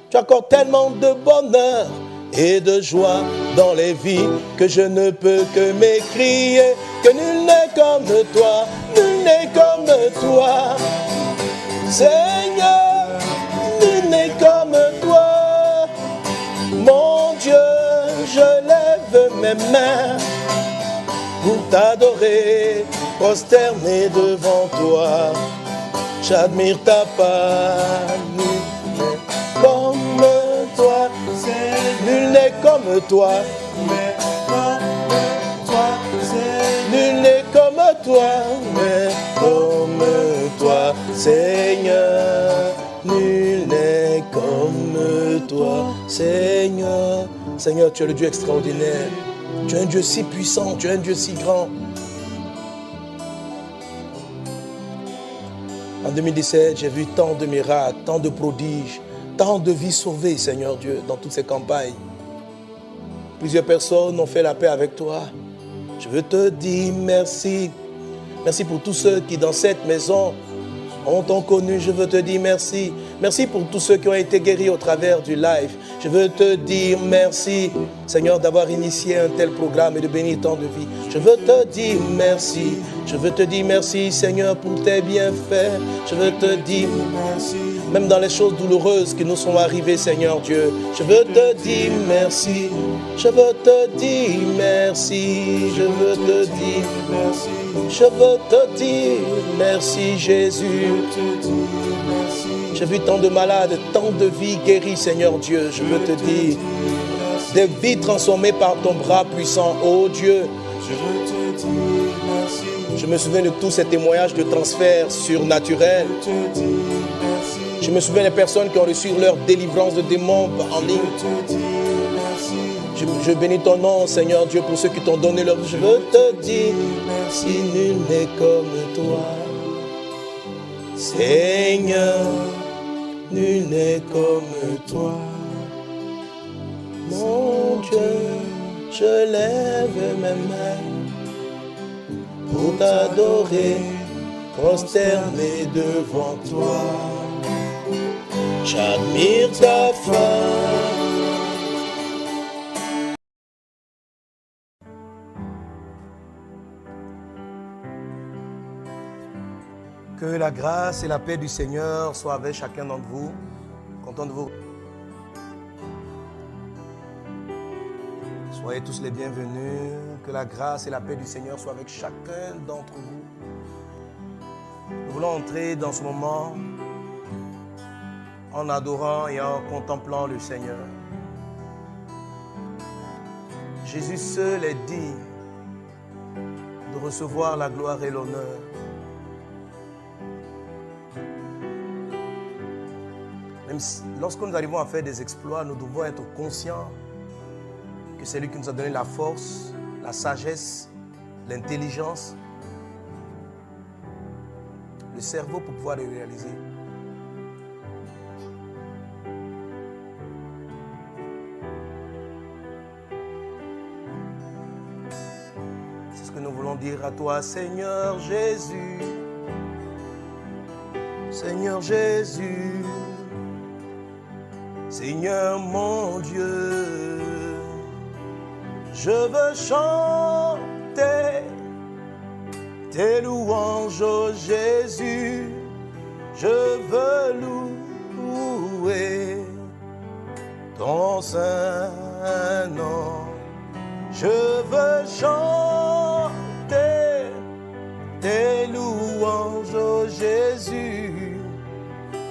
Tu accordes tellement de bonheur et de joie dans les vies que je ne peux que m'écrier que nul n'est comme toi, nul n'est comme toi. Seigneur, nul n'est comme toi. Mon Dieu, je lève mes mains pour t'adorer, prosterné devant toi. J'admire ta part, nul n'est comme toi. Nul n'est comme toi. Nul n'est comme toi, mais comme toi, Seigneur. Nul n'est comme toi, Seigneur. Seigneur, tu es le Dieu extraordinaire. Tu es un Dieu si puissant, tu es un Dieu si grand. En 2017, j'ai vu tant de miracles, tant de prodiges, tant de vies sauvées, Seigneur Dieu, dans toutes ces campagnes. Plusieurs personnes ont fait la paix avec toi. Je veux te dire merci. Merci pour tous ceux qui, dans cette maison, ont connu. Je veux te dire merci. Merci pour tous ceux qui ont été guéris au travers du live. Je veux te dire merci, Seigneur, d'avoir initié un tel programme et de bénir tant de vies. Je veux te dire merci. Je veux te dire merci, Seigneur, pour tes bienfaits. Je veux te dire merci. Même dans les choses douloureuses qui nous sont arrivées, Seigneur Dieu. Je veux te dire merci. Je veux te dire merci. Je veux te dire merci. Je veux te dire merci, Jésus. J'ai vu tant de malades, tant de vies guéries, Seigneur Dieu. Je veux te dire, des vies transformées par ton bras puissant, oh Dieu. Je me souviens de tous ces témoignages de transfert surnaturel. Je me souviens des personnes qui ont reçu leur délivrance de démons en ligne. Je bénis ton nom, Seigneur Dieu, pour ceux qui t'ont donné leur vie. Je veux te dire, si nul n'est comme toi, Seigneur, nul n'est comme toi, mon mon Dieu, je lève mes mains pour t'adorer, prosterné devant toi. J'admire ta force. Que la grâce et la paix du Seigneur soient avec chacun d'entre vous. Content de vous. Soyez tous les bienvenus. Que la grâce et la paix du Seigneur soient avec chacun d'entre vous. Nous voulons entrer dans ce moment en adorant et en contemplant le Seigneur. Jésus seul est digne de recevoir la gloire et l'honneur. Même si, lorsque nous arrivons à faire des exploits, nous devons être conscients que c'est lui qui nous a donné la force, la sagesse, l'intelligence, le cerveau pour pouvoir les réaliser. C'est ce que nous voulons dire à toi, Seigneur Jésus. Seigneur Jésus. Seigneur mon Dieu, je veux chanter tes louanges, ô Jésus, je veux louer ton saint nom. Je veux chanter tes louanges, ô Jésus,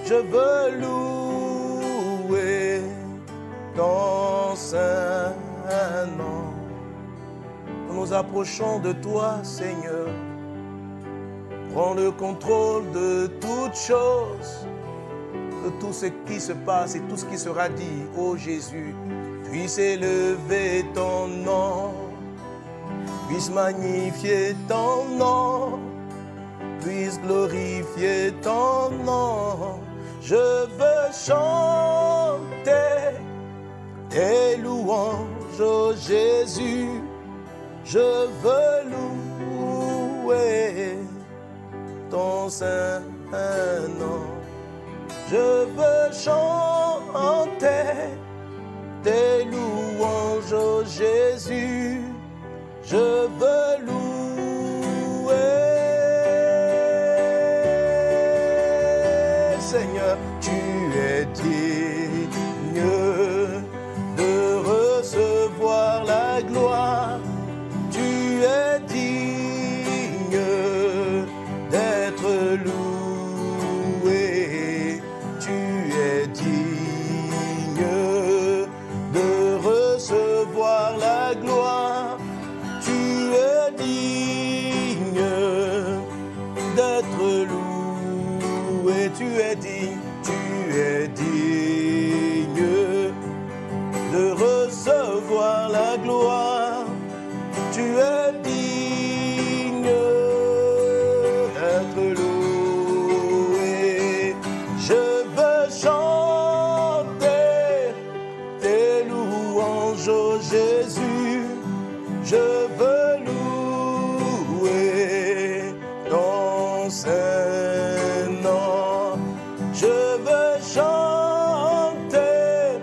je veux louer ton saint nom. Nous nous approchons de toi, Seigneur. Prends le contrôle de toutes choses, de tout ce qui se passe et tout ce qui sera dit, ô Jésus. Puisse élever ton nom, puisse magnifier ton nom, puisse glorifier ton nom. Je veux chanter tes louanges, ô Jésus, je veux louer ton saint nom. Je veux chanter tes louanges, ô Jésus, je veux louer. Seigneur, tu es digne de recevoir la gloire. Tu es digne d'être loué. Tu es digne de recevoir la gloire. Tu es digne d'être loué. Tu es digne de recevoir la gloire. Tu es digne d'être loué. Je veux chanter tes louanges, ô Jésus. Je veux louer ton saint nom. Je veux chanter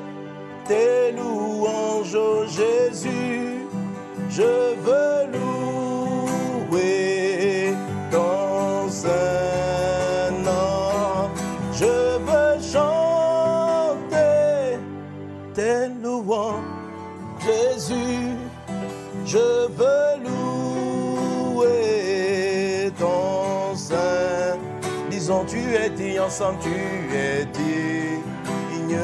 tes louanges, ô Jésus. Je veux louer ton saint nom. Je veux chanter tes louanges, Jésus. Je veux louer ton saint. Disons, tu es digne ensemble, tu es digne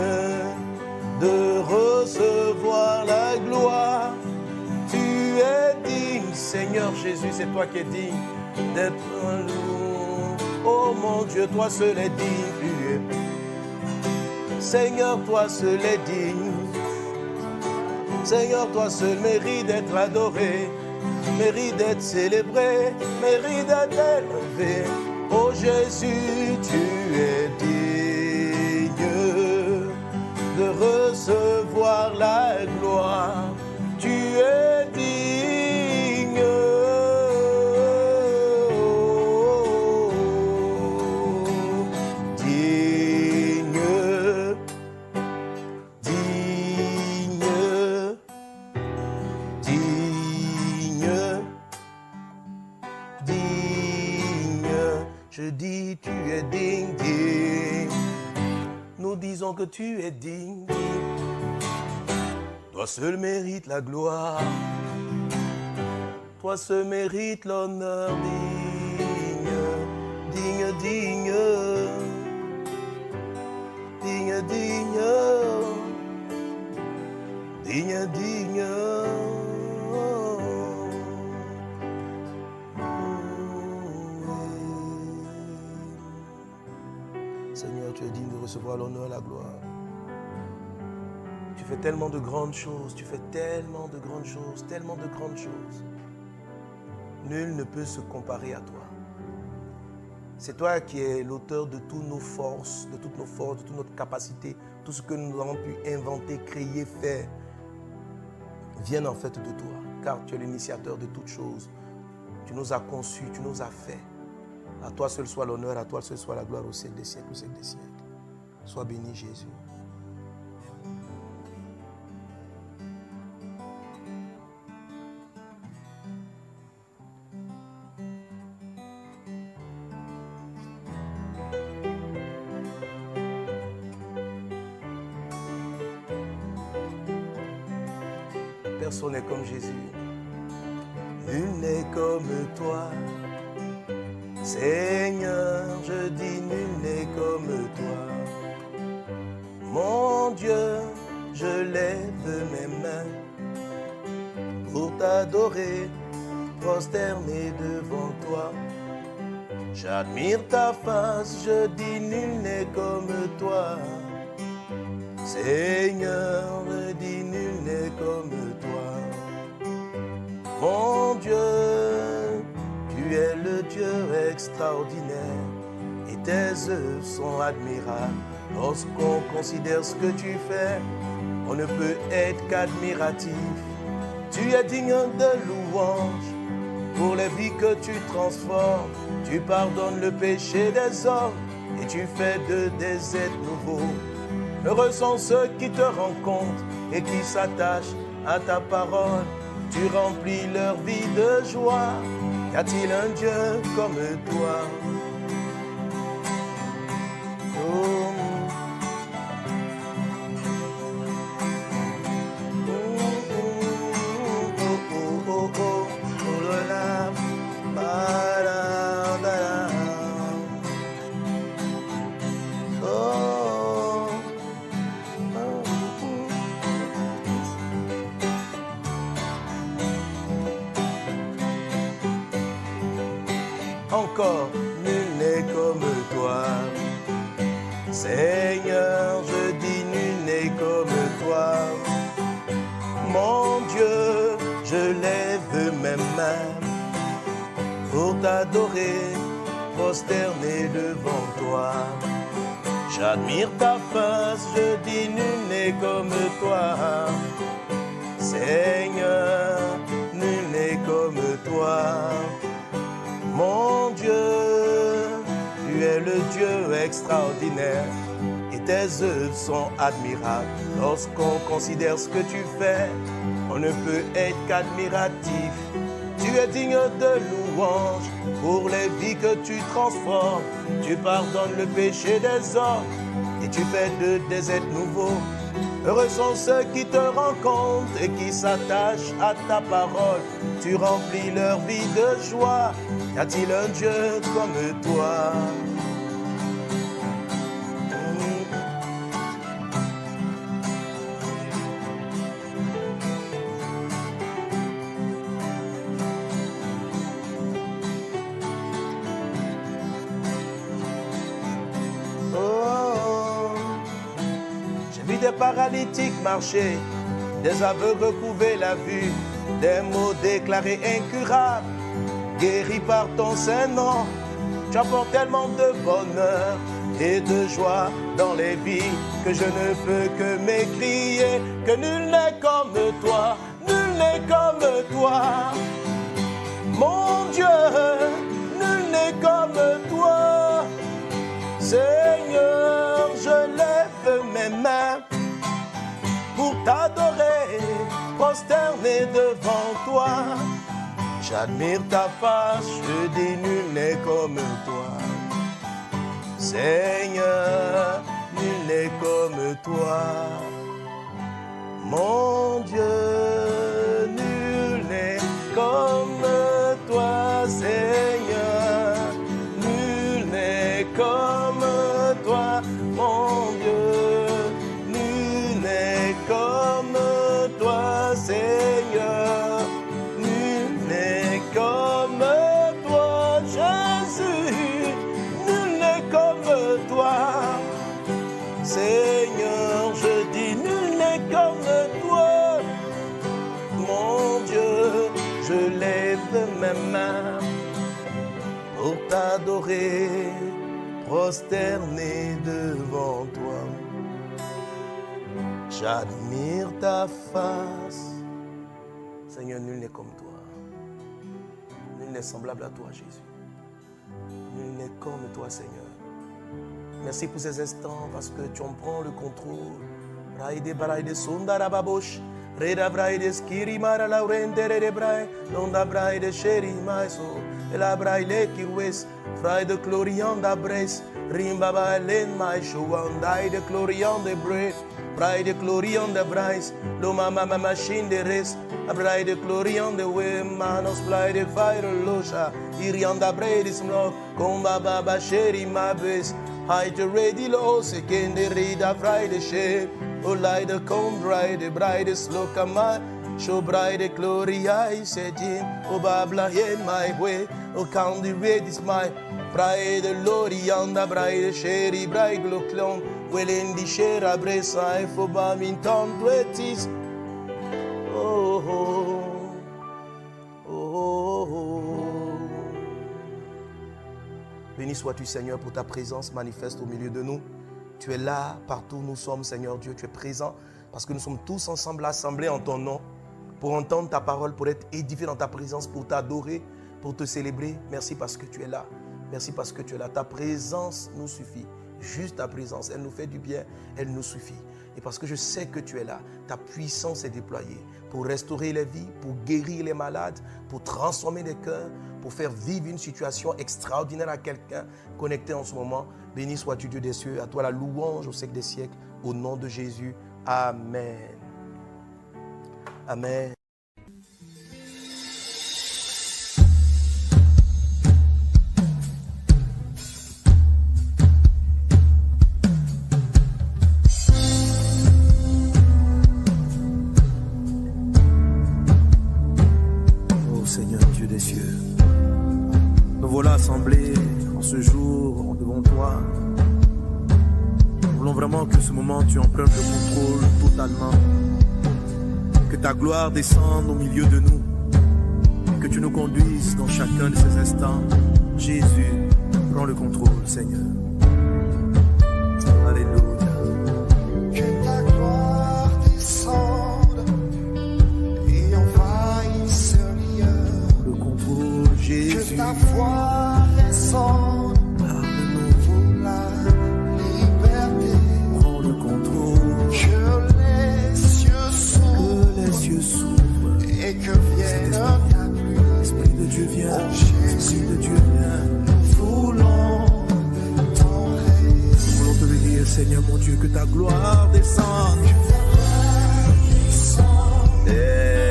de recevoir la gloire. Tu es digne, Seigneur Jésus, c'est toi qui es digne d'être loué. Oh mon Dieu, toi seul est digne. Seigneur, toi seul est digne. Seigneur, toi seul mérite d'être adoré, mérite d'être célébré, mérite d'être élevé. Oh Jésus, tu es digne de recevoir la gloire. nous disons que tu es digne. Toi seul mérite la gloire. Toi seul mérite l'honneur. Digne, digne, digne, digne, digne, digne, digne. Seigneur, tu es digne de recevoir l'honneur et la gloire. Tu fais tellement de grandes choses, tu fais tellement de grandes choses, tellement de grandes choses. Nul ne peut se comparer à toi. C'est toi qui es l'auteur de toutes nos forces, de toutes notre capacité, tout ce que nous avons pu inventer, créer, faire, viennent en fait de toi, car tu es l'initiateur de toutes choses. Tu nous as conçus, tu nous as fait. À toi seul soit l'honneur, à toi seul soit la gloire au siècle des siècles, au siècle des siècles. Sois béni, Jésus. Personne n'est comme Jésus. Nul n'est comme toi. Seigneur, je dis nul n'est comme toi. Mon Dieu, je lève mes mains pour t'adorer, prosterner devant toi. J'admire ta face, je dis nul n'est comme toi. Seigneur, je dis nul n'est comme toi. Mon Dieu, tu es le Dieu extraordinaire et tes œuvres sont admirables. Lorsqu'on considère ce que tu fais, on ne peut être qu'admiratif. Tu es digne de louange pour les vies que tu transformes. Tu pardonnes le péché des hommes et tu fais des êtres nouveaux. Heureux sont ceux qui te rencontrent et qui s'attachent à ta parole. Tu remplis leur vie de joie. Y a-t-il un Dieu comme toi? Oh. Encore, nul n'est comme toi. Seigneur, je dis nul n'est comme toi. Mon Dieu, je lève mes mains pour t'adorer, prosterner devant toi. J'admire ta face, je dis nul n'est comme toi. Seigneur, nul n'est comme toi. Mon Dieu, tu es le Dieu extraordinaire et tes œuvres sont admirables. Lorsqu'on considère ce que tu fais, on ne peut être qu'admiratif. Tu es digne de louange pour les vies que tu transformes. Tu pardonnes le péché des hommes et tu fais des êtres nouveaux. Heureux sont ceux qui te rencontrent et qui s'attachent à ta parole. Tu remplis leur vie de joie. Y a-t-il un Dieu comme toi? Oh, j'ai vu des paralytiques marcher, des aveugles retrouver la vue, des mots déclarés incurables, guéri par ton Saint-Nom. Tu apportes tellement de bonheur et de joie dans les vies que je ne peux que m'écrier que nul n'est comme toi, nul n'est comme toi. Mon Dieu, nul n'est comme toi. Seigneur, je lève mes mains pour t'adorer, prosterner devant toi. J'admire ta face, je dis nul n'est comme toi. Seigneur, nul n'est comme toi. Mon Dieu, nul n'est comme toi, Seigneur. Nul n'est comme toi, mon Dieu. Nul n'est comme toi, Seigneur. Nul n'est comme toi, Jésus. Nul n'est comme toi, Seigneur. Je dis, nul n'est comme toi, mon Dieu. Je lève mes mains pour t'adorer, prosterné devant toi. J'admire ta face. Seigneur, nul n'est comme toi. Nul n'est semblable à toi, Jésus. Nul n'est comme toi, Seigneur. Merci pour ces instants parce que tu en prends le contrôle. Braide braide sundara babosh. Reda braide skiri mara laurente rede braide. Donda braide sheri maiso. Ela braide kirwes. Braide glorianda bres. Rimba balen maisho. Andaide glorianda bre. Braide glorianda brais. Loma mama machine de res. Braide glorianda we manos braide fire losha. Irianda braide smlo. Komba baba sheri mabes. Hide ready low, second the reader Friday shade. Oh, light the comb bride, bride look at my show bride glory. I said, oh, Babla in my way. Oh, count the red is my bride, Lord, yonder bride, sherry bride, look long. Well, in the share, I brace I for Bamington 20s. Oh, oh, oh, oh. Béni sois-tu, Seigneur, pour ta présence manifeste au milieu de nous. Tu es là, partout où nous sommes, Seigneur Dieu. Tu es présent parce que nous sommes tous ensemble assemblés en ton nom pour entendre ta parole, pour être édifiés dans ta présence, pour t'adorer, pour te célébrer. Merci parce que tu es là. Merci parce que tu es là. Ta présence nous suffit. Juste ta présence, elle nous fait du bien, elle nous suffit. Et parce que je sais que tu es là, ta puissance est déployée pour restaurer les vies, pour guérir les malades, pour transformer les cœurs, pour faire vivre une situation extraordinaire à quelqu'un connecté en ce moment. Béni sois-tu, Dieu des cieux, à toi la louange au siècle des siècles, au nom de Jésus. Amen. Amen. Oh Seigneur Dieu des cieux, nous voilà assemblés en ce jour devant toi. Nous voulons vraiment que ce moment tu en prennes le contrôle totalement. Que ta gloire descende au milieu de nous. Que tu nous conduises dans chacun de ces instants. Jésus, prends le contrôle, Seigneur. Alléluia. Que ta gloire descende et envahisse ce lieu. Le contrôle, Jésus. Que ta voix résonne pour la liberté. Prends le contrôle. Que les cieux s'ouvrent. Que les cieux s'ouvrent. Et que vienne ta pluie. L'Esprit de Dieu vient. L'Esprit de Dieu vient. Nous voulons ton règne. Nous voulons te bénir, Seigneur mon Dieu, que ta gloire descende. Et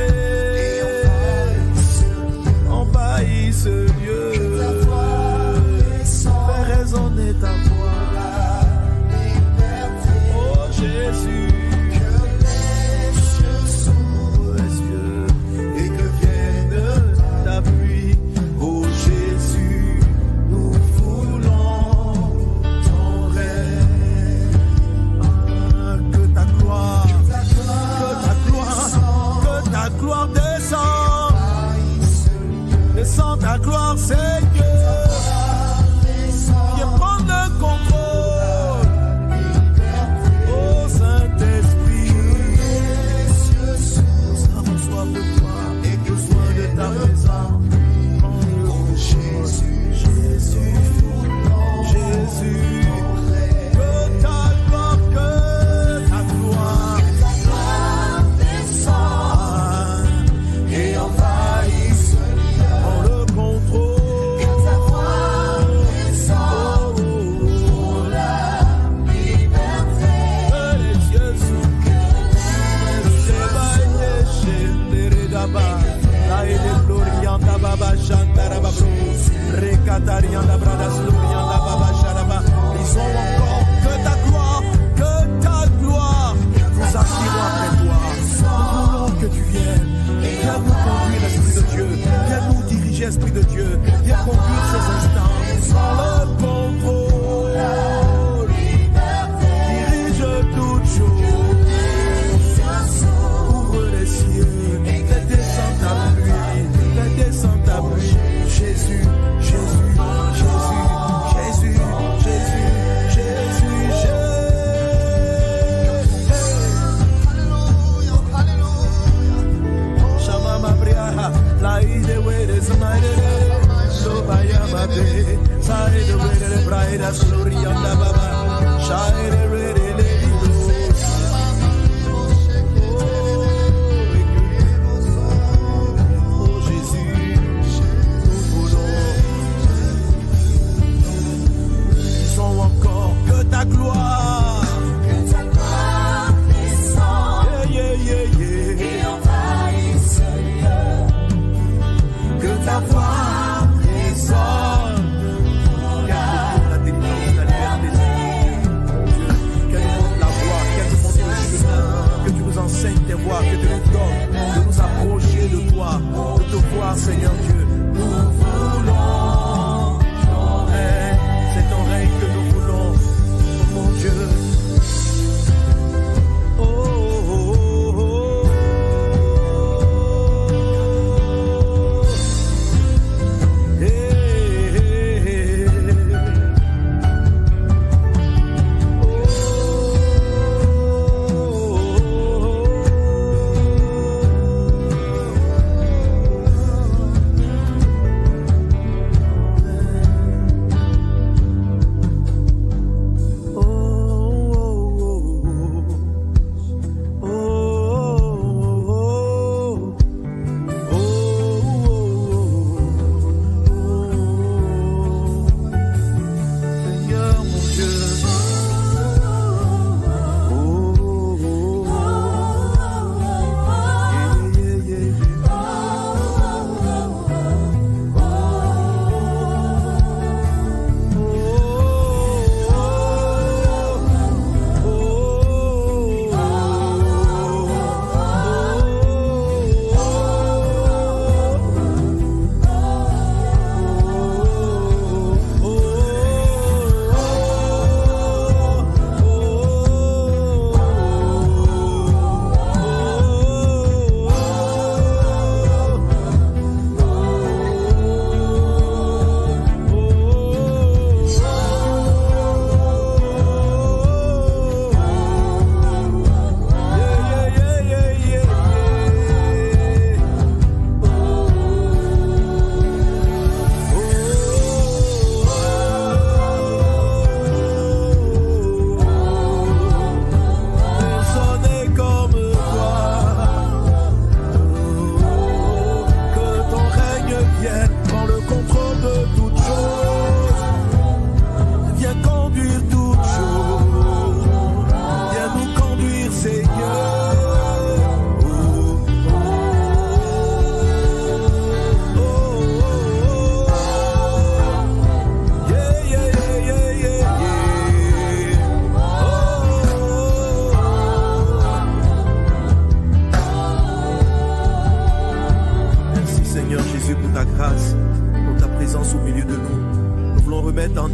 envahisse ce lieu.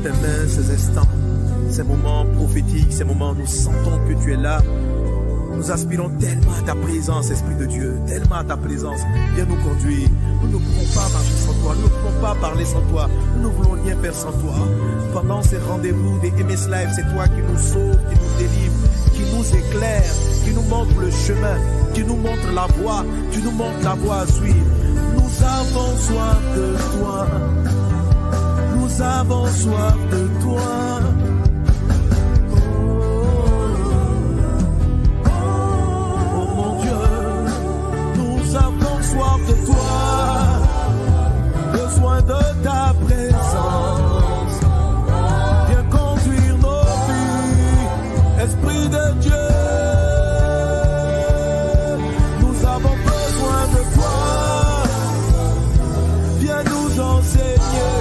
tes mains ces instants, ces moments prophétiques, ces moments où nous sentons que tu es là. Nous aspirons tellement à ta présence, Esprit de Dieu, tellement à ta présence. Viens nous conduire. Nous ne pouvons pas marcher sans toi, nous ne pouvons pas parler sans toi, nous ne voulons rien faire sans toi. Pendant ces rendez-vous des MS Live, c'est toi qui nous sauve, qui nous délivre, qui nous éclaire, qui nous montre le chemin, qui nous montre la voie, tu nous montres la voie à suivre. Nous avons soif de toi, nous avons soif de toi. Soif de toi, besoin de ta présence, viens conduire nos vies, Esprit de Dieu, nous avons besoin de toi, viens nous enseigner,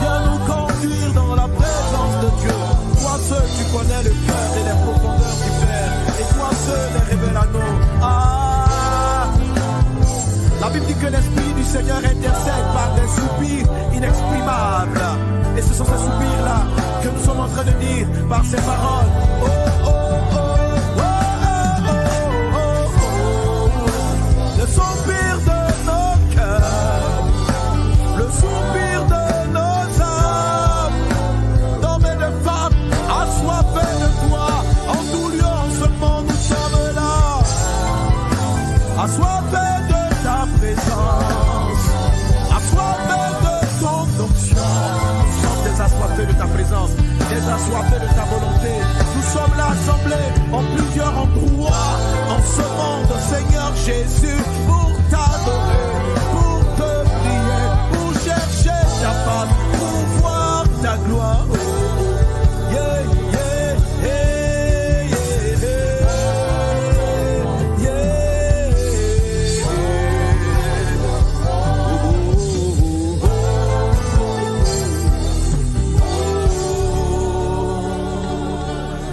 viens nous conduire dans la présence de Dieu, toi seul tu connais le cœur et les profondeurs du Père, et toi seul les révèle à nous. La Bible dit que l'Esprit du Seigneur intercède par des soupirs inexprimables. Et ce sont ces soupirs-là que nous sommes en train de dire par ces paroles. Oh, oh, oh, oh, oh, oh, oh, oh. Le soupir de nos cœurs, le soupir de nos âmes, d'hommes et de femmes, assoiffés de toi, en tout lieu, en ce moment, nous sommes là, assoiffés de ta présence, assoiffés de ton onction. Nous sommes des assoiffés de ta présence, des assoiffés de ta volonté. Nous sommes là assemblés en plusieurs endroits en ce monde, Seigneur Jésus, pour t'adorer, pour te prier, pour chercher ta face, pour voir ta gloire. Yeah, yeah, yeah.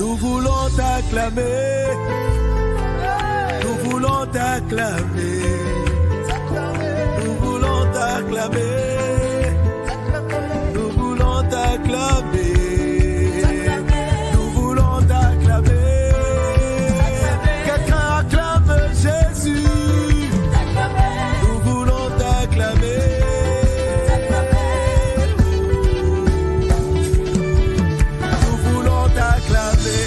Nous voulons t'acclamer, nous voulons t'acclamer, nous voulons t'acclamer, nous voulons t'acclamer, nous voulons t'acclamer. Quelqu'un acclame Jésus, nous voulons t'acclamer. Nous voulons t'acclamer.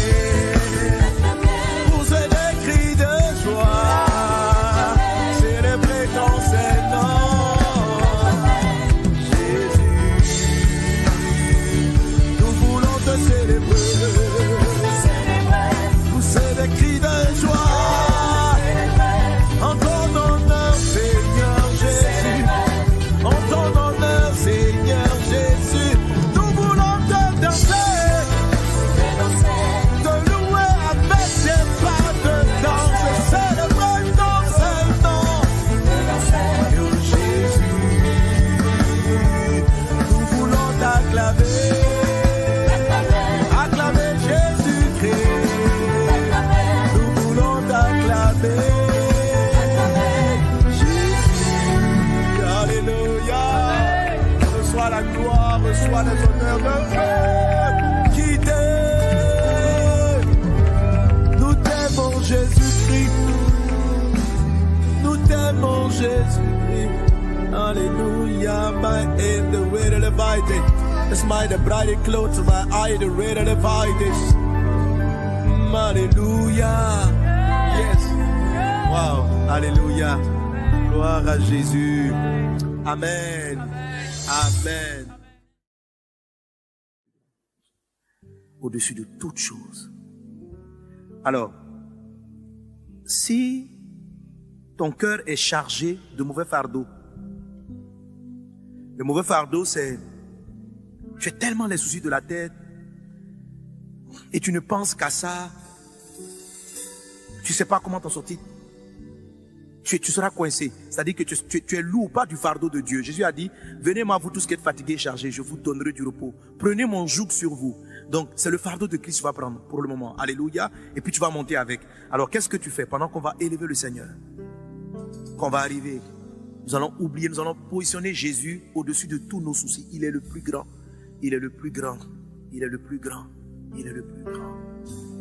Reçois les honneurs de Dieu qui t'aime. Nous t'aimons Jésus-Christ. Nous t'aimons Jésus-Christ. Alléluia. My end, the way to divide it. It's my the bright clothes, my eye, the way to divide it. Alléluia. Yes. Wow. Alléluia. Gloire à Jésus. Amen. Amen. Au-dessus de toute chose. Alors, si ton cœur est chargé de mauvais fardeaux, le mauvais fardeau, c'est tu as tellement les soucis de la tête et tu ne penses qu'à ça, tu ne sais pas comment t'en sortir. Tu seras coincé. C'est-à-dire que tu es lourd, pas du fardeau de Dieu. Jésus a dit, venez moi vous tous qui êtes fatigués et chargés, je vous donnerai du repos. Prenez mon joug sur vous. Donc c'est le fardeau de Christ que tu vas prendre pour le moment. Alléluia. Et puis tu vas monter avec. Alors qu'est-ce que tu fais pendant qu'on va élever le Seigneur? Qu'on va arriver, nous allons oublier, nous allons positionner Jésus au-dessus de tous nos soucis. Il est le plus grand. Il est le plus grand. Il est le plus grand. Il est le plus grand.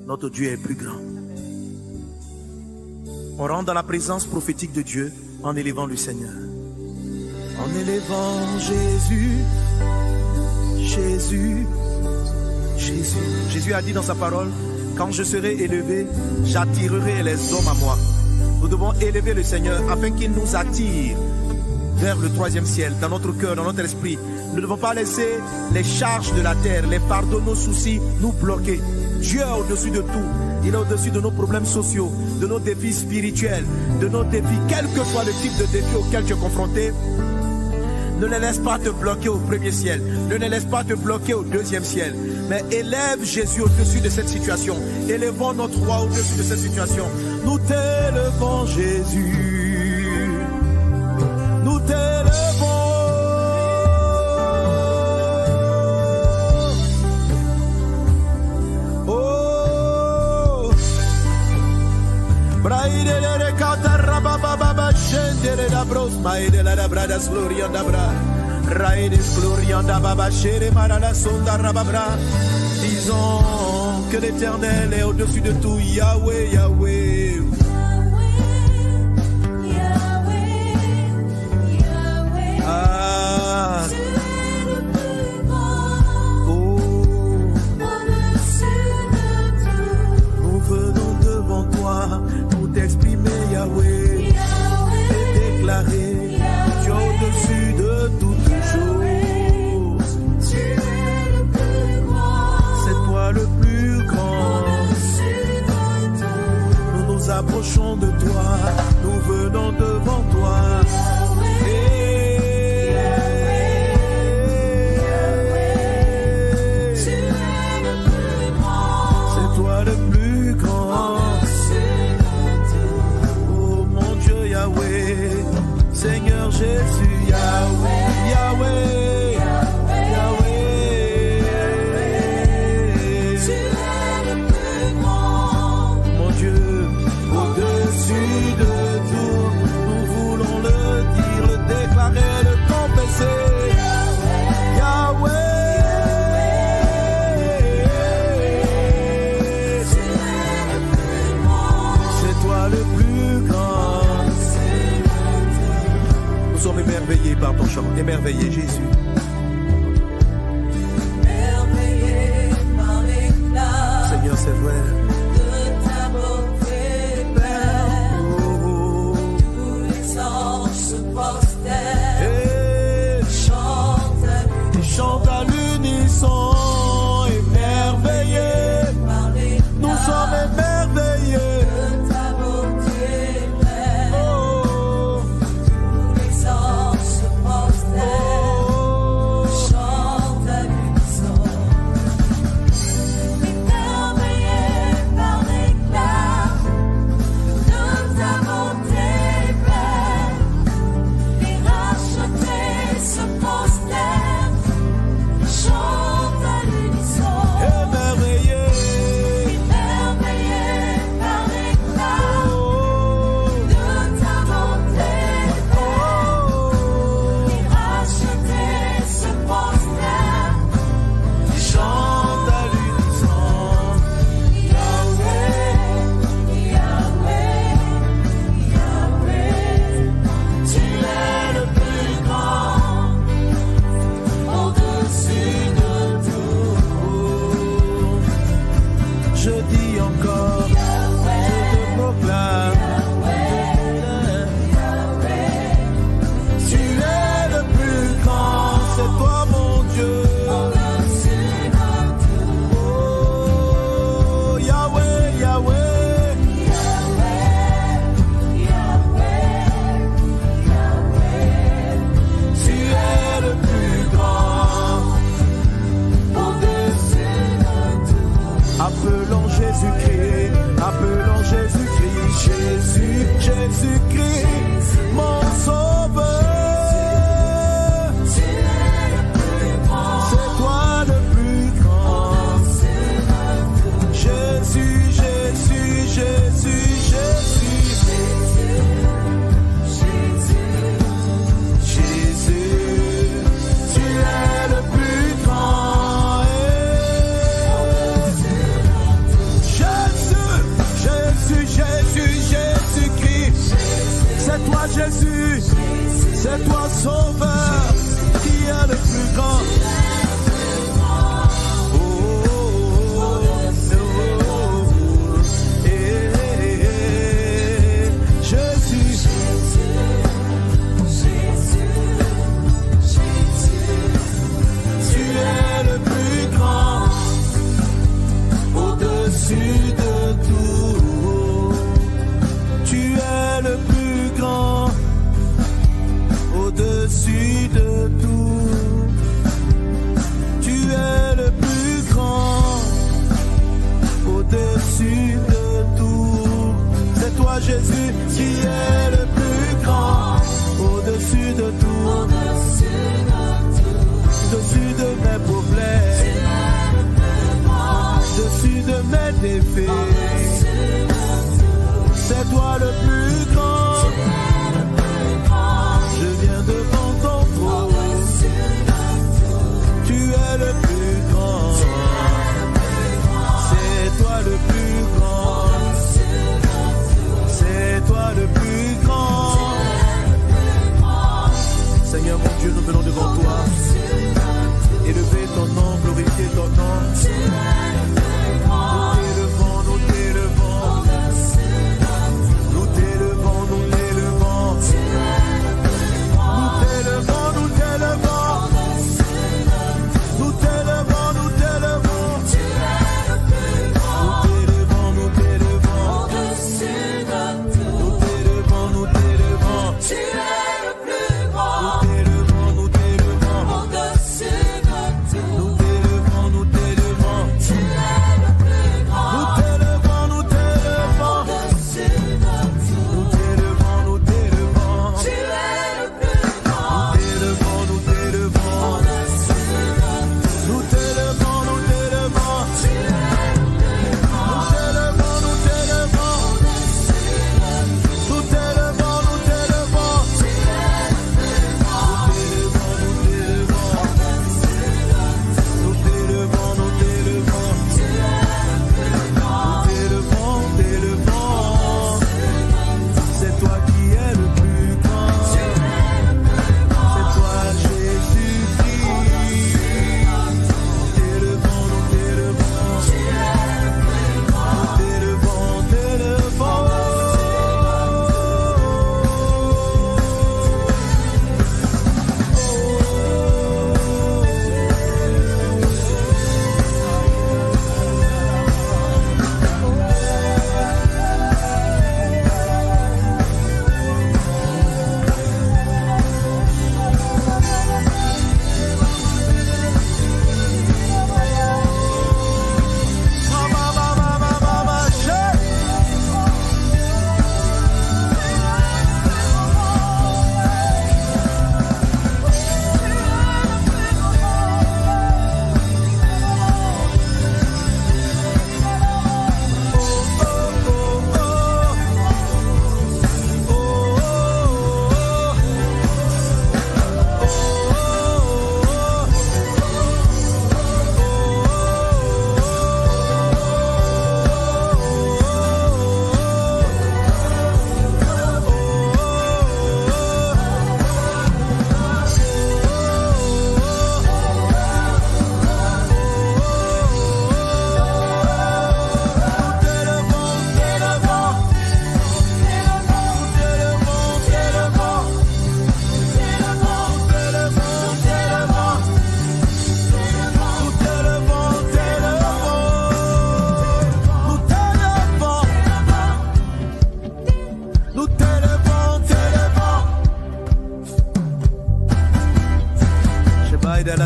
Notre Dieu est plus grand. On rentre dans la présence prophétique de Dieu en élevant le Seigneur. En élevant Jésus, Jésus, Jésus. Jésus a dit dans sa parole, quand je serai élevé, j'attirerai les hommes à moi. Nous devons élever le Seigneur afin qu'il nous attire vers le troisième ciel, dans notre cœur, dans notre esprit. Nous ne devons pas laisser les charges de la terre, les fardeaux, nos soucis nous bloquer. Dieu est au-dessus de tout. Il est au-dessus de nos problèmes sociaux, de nos défis spirituels, de nos défis, quel que soit le type de défi auquel tu es confronté. Ne les laisse pas te bloquer au premier ciel. Ne les laisse pas te bloquer au deuxième ciel. Mais élève Jésus au-dessus de cette situation. Élevons notre roi au-dessus de cette situation. Nous t'élevons Jésus. Nous t'élevons. Oh. Disons que l'Éternel est au-dessus de tout. Yahweh, Yahweh. Ah. Oh. Nous venons devant toi pour t'exprimer, Yahweh, et déclarer tu es au-dessus de toutes choses. C'est toi le plus grand. Nous nous approchons de toi, nous venons devant toi. C'est toi le plus grand. Oh mon Dieu Yahweh, Seigneur Jésus, Yahweh, Yahweh, Yahweh. Mon Dieu, au-dessus de tout, nous voulons le dire, le déclarer, le confesser. Yahweh. C'est toi le plus grand. Nous sommes émerveillés par ton chant, émerveillés Jésus. Émerveillé par l'éclat Seigneur, c'est vrai. de ta beauté, Père. Oh, Tous les anges se prosternent, et chantent chante à à l'unisson, émerveillés. par l'éclat Nous sommes émerveillés. de ta beauté, Père. Oh, Tous les anges se prosternent, oh, chantent à l'unisson. Émerveillé C'est toi, Sauveur, qui est le plus grand. Au-dessus de tout, tu es le plus grand, au-dessus de tout. C'est toi, Jésus, qui est le plus grand, au-dessus de tout, au-dessus de mes problèmes, au-dessus de mes défis. C'est toi le plus grand. Je viens devant ton trône. Tu es le plus grand. C'est toi le plus grand. C'est toi le plus grand. Seigneur mon Dieu, nous venons devant toi. Élever ton nom, glorifier ton nom. Nous t'élevons. Nous t'élevons, nous t'élevons. Nous t'élevons, nous t'élevons. Nous t'élevons, nous t'élevons. Nous t'élevons, nous t'élevons. Nous t'élevons, nous t'élevons. Tu es le plus grand. Nous t'élevons, nous t'élevons. Au-dessus de tout. Nous t'élevons, nous t'élevons. Tu es le plus grand. Nous t'élevons, nous t'élevons. Au-dessus de tout. Nous t'élevons, nous t'élevons. Tu es le plus grand. Nous t'élevons, nous t'élevons. Au-dessus de tout. Nous t'élevons, nous t'élevons. Tu es le plus grand. Nous t'élevons, nous t'élevons. Nous t'élevons, nous t'élevons. Tu es le plus grand. Nous t'élevons, nous t'élevons. Nous t'élevons, nous t'élevons. Tu es le plus grand. Nous t'élevons, t'élevons. C'est toi qui es le plus grand. C'est toi, Jésus-Christ. Nous t'élevons, nous t'élevons. Nous t'élevons, t'élevons.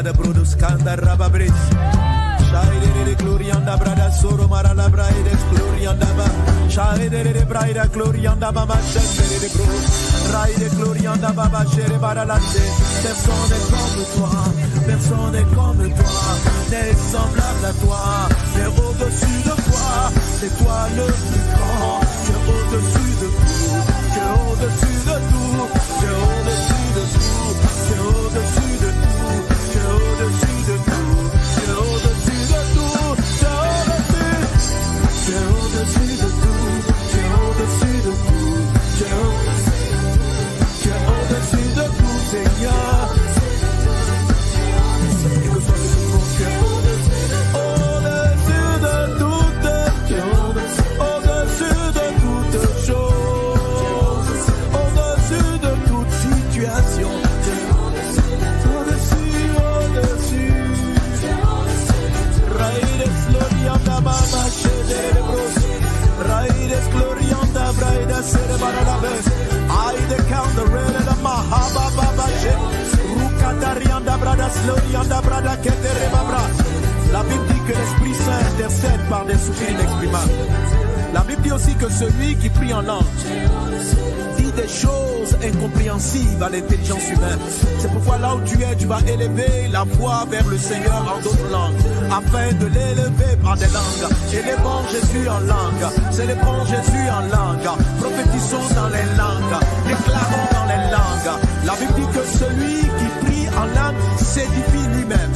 da produs kanda rababris. Shaide de glorianda brada soro mara la braide glorianda ba. Shaide de braida glorianda ba machete de bro. Raide glorianda ba ba chere bara lande. Personne n'est comme toi, personne n'est comme toi, n'est semblable à toi. Mais au-dessus de toi, c'est toi le plus grand. Tu es au-dessus de tout, tu es au-dessus de tout, tu es au-dessus de tout, tu es au-dessus de tout, tu es au-dessus de tout, tu es au-dessus de tout, tu es au-dessus de tout, tu es au-dessus de tout, tu es au-dessus de tout, tu es au-dessus de tout. La Bible dit que l'Esprit Saint intercède par des soupirs inexprimables. La Bible dit aussi que celui qui prie en langue dit des choses incompréhensibles à l'intelligence humaine. C'est pourquoi là où tu es, tu vas élever la voix vers le Seigneur en d'autres langues, afin de l'élever par des langues. Élevons Jésus en langue, célébrons Jésus en langue, prophétisons dans les langues, déclarons dans les langues. La Bible dit que celui qui prie en langue s'édifie lui-même.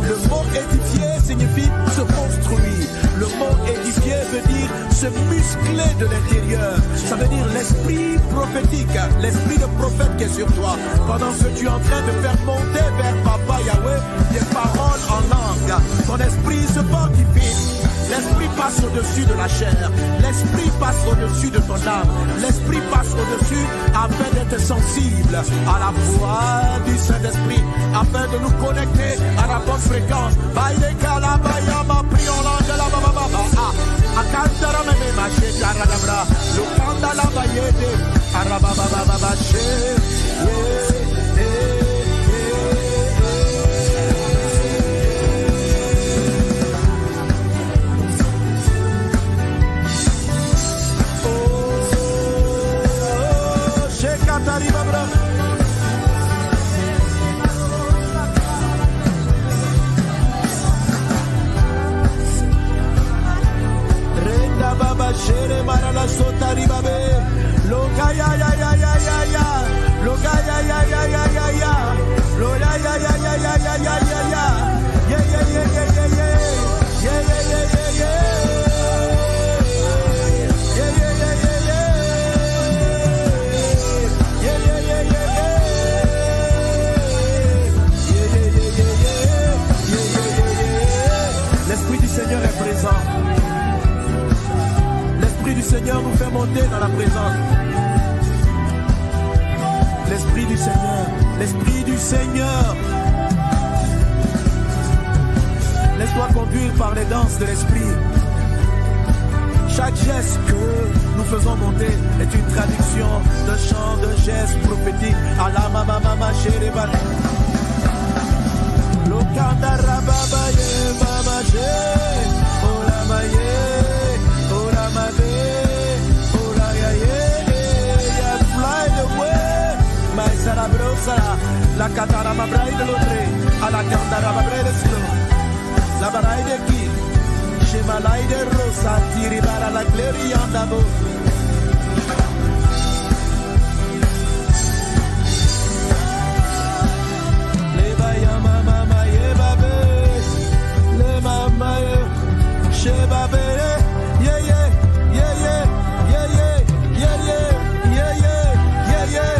Le mot édifier signifie se construire. Le mot édifier veut dire se muscler de l'intérieur. Ça veut dire l'esprit prophétique, l'esprit de prophète qui est sur toi. Pendant que tu es en train de faire monter vers Papa Yahweh des paroles en langue, ton esprit se fortifie. L'esprit passe au-dessus de la chair. L'esprit passe au-dessus de ton âme. L'esprit passe au-dessus afin d'être sensible à la voix du Saint-Esprit, afin de nous connecter à la bonne fréquence. Shere marala sotari babe, loga ya ya ya ya ya ya, loga ya ya ya ya ya ya, loga ya ya ya ya ya ya ya ya, yeah yeah yeah yeah yeah yeah, yeah yeah yeah yeah yeah, yeah yeah yeah yeah yeah, yeah yeah yeah yeah yeah, l'esprit du Seigneur est présent. L'Esprit du Seigneur nous fait monter dans la présence. L'Esprit du Seigneur, l'Esprit du Seigneur. Laisse-toi conduire par les danses de l'Esprit. Chaque geste que nous faisons monter est une traduction de chant, de gestes prophétiques. Allah mama mama chéri bala. Lokanda rababaye mama chéri. Ola maye. La catara ma braille de l'autre, à la candara ma braille de slo, la baraille de qui, chez ma laille de rosa, tiri bara la cléria d'abo. Les baya mama maye babe, les mama chez babe, yeah yeah, yeah yeah, yeah yeah, yeah yeah, yeah yeah, yeah yeah.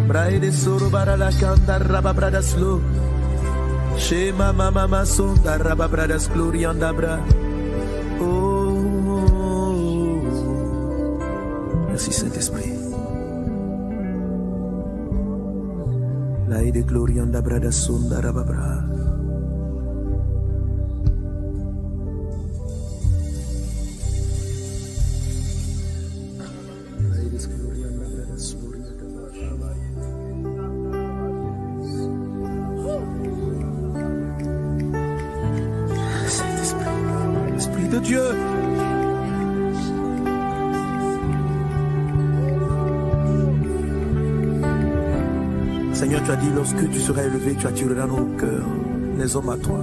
Braide soro bara la kanda raba bradas lo. She mama mama sonda raba bradas glorianda bra. Oh, merci Saint-Esprit. Laide glorianda bradas sonda raba bra. Dieu. Seigneur, tu as dit, lorsque tu seras élevé, tu attireras nos cœurs, les hommes à toi.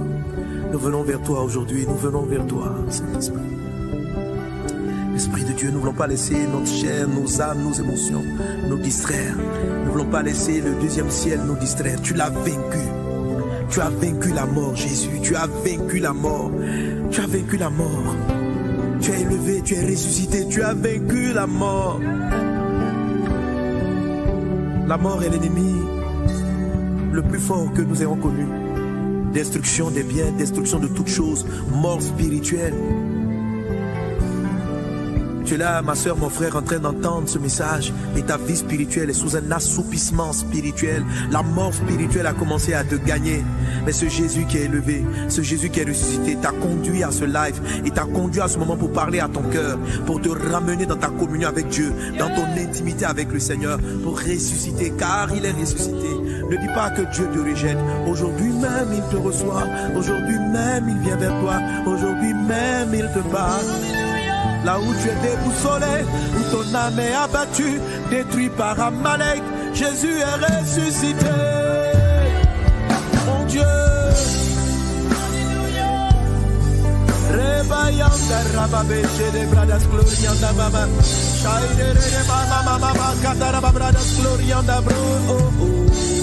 Nous venons vers toi aujourd'hui, nous venons vers toi, Saint-Esprit. Esprit de Dieu, nous ne voulons pas laisser notre chair, nos âmes, nos émotions nous distraire. Nous ne voulons pas laisser le deuxième ciel nous distraire. Tu l'as vaincu. Tu as vaincu la mort, Jésus. Tu as vaincu la mort. Tu as vaincu la mort. Tu es élevé, tu es ressuscité. Tu as vaincu la mort. La mort est l'ennemi le plus fort que nous ayons connu. Destruction des biens, destruction de toutes choses, mort spirituelle. Tu es là, ma soeur, mon frère, en train d'entendre ce message et ta vie spirituelle est sous un assoupissement spirituel. La mort spirituelle a commencé à te gagner. Mais ce Jésus qui est élevé, ce Jésus qui est ressuscité, t'a conduit à ce live et t'a conduit à ce moment pour parler à ton cœur, pour te ramener dans ta communion avec Dieu, dans ton intimité avec le Seigneur, pour ressusciter, car il est ressuscité. Ne dis pas que Dieu te rejette. Aujourd'hui même, il te reçoit. Aujourd'hui même, il vient vers toi. Aujourd'hui même, il te parle. Là où tu es déboussolé, où ton âme est abattue, détruit par Amalek, Jésus est ressuscité. Mon Dieu. Rebayanda rababeche de bradas glorianda mama. Shaire de mama mama katara bradas glorianda bro. Oh, oh.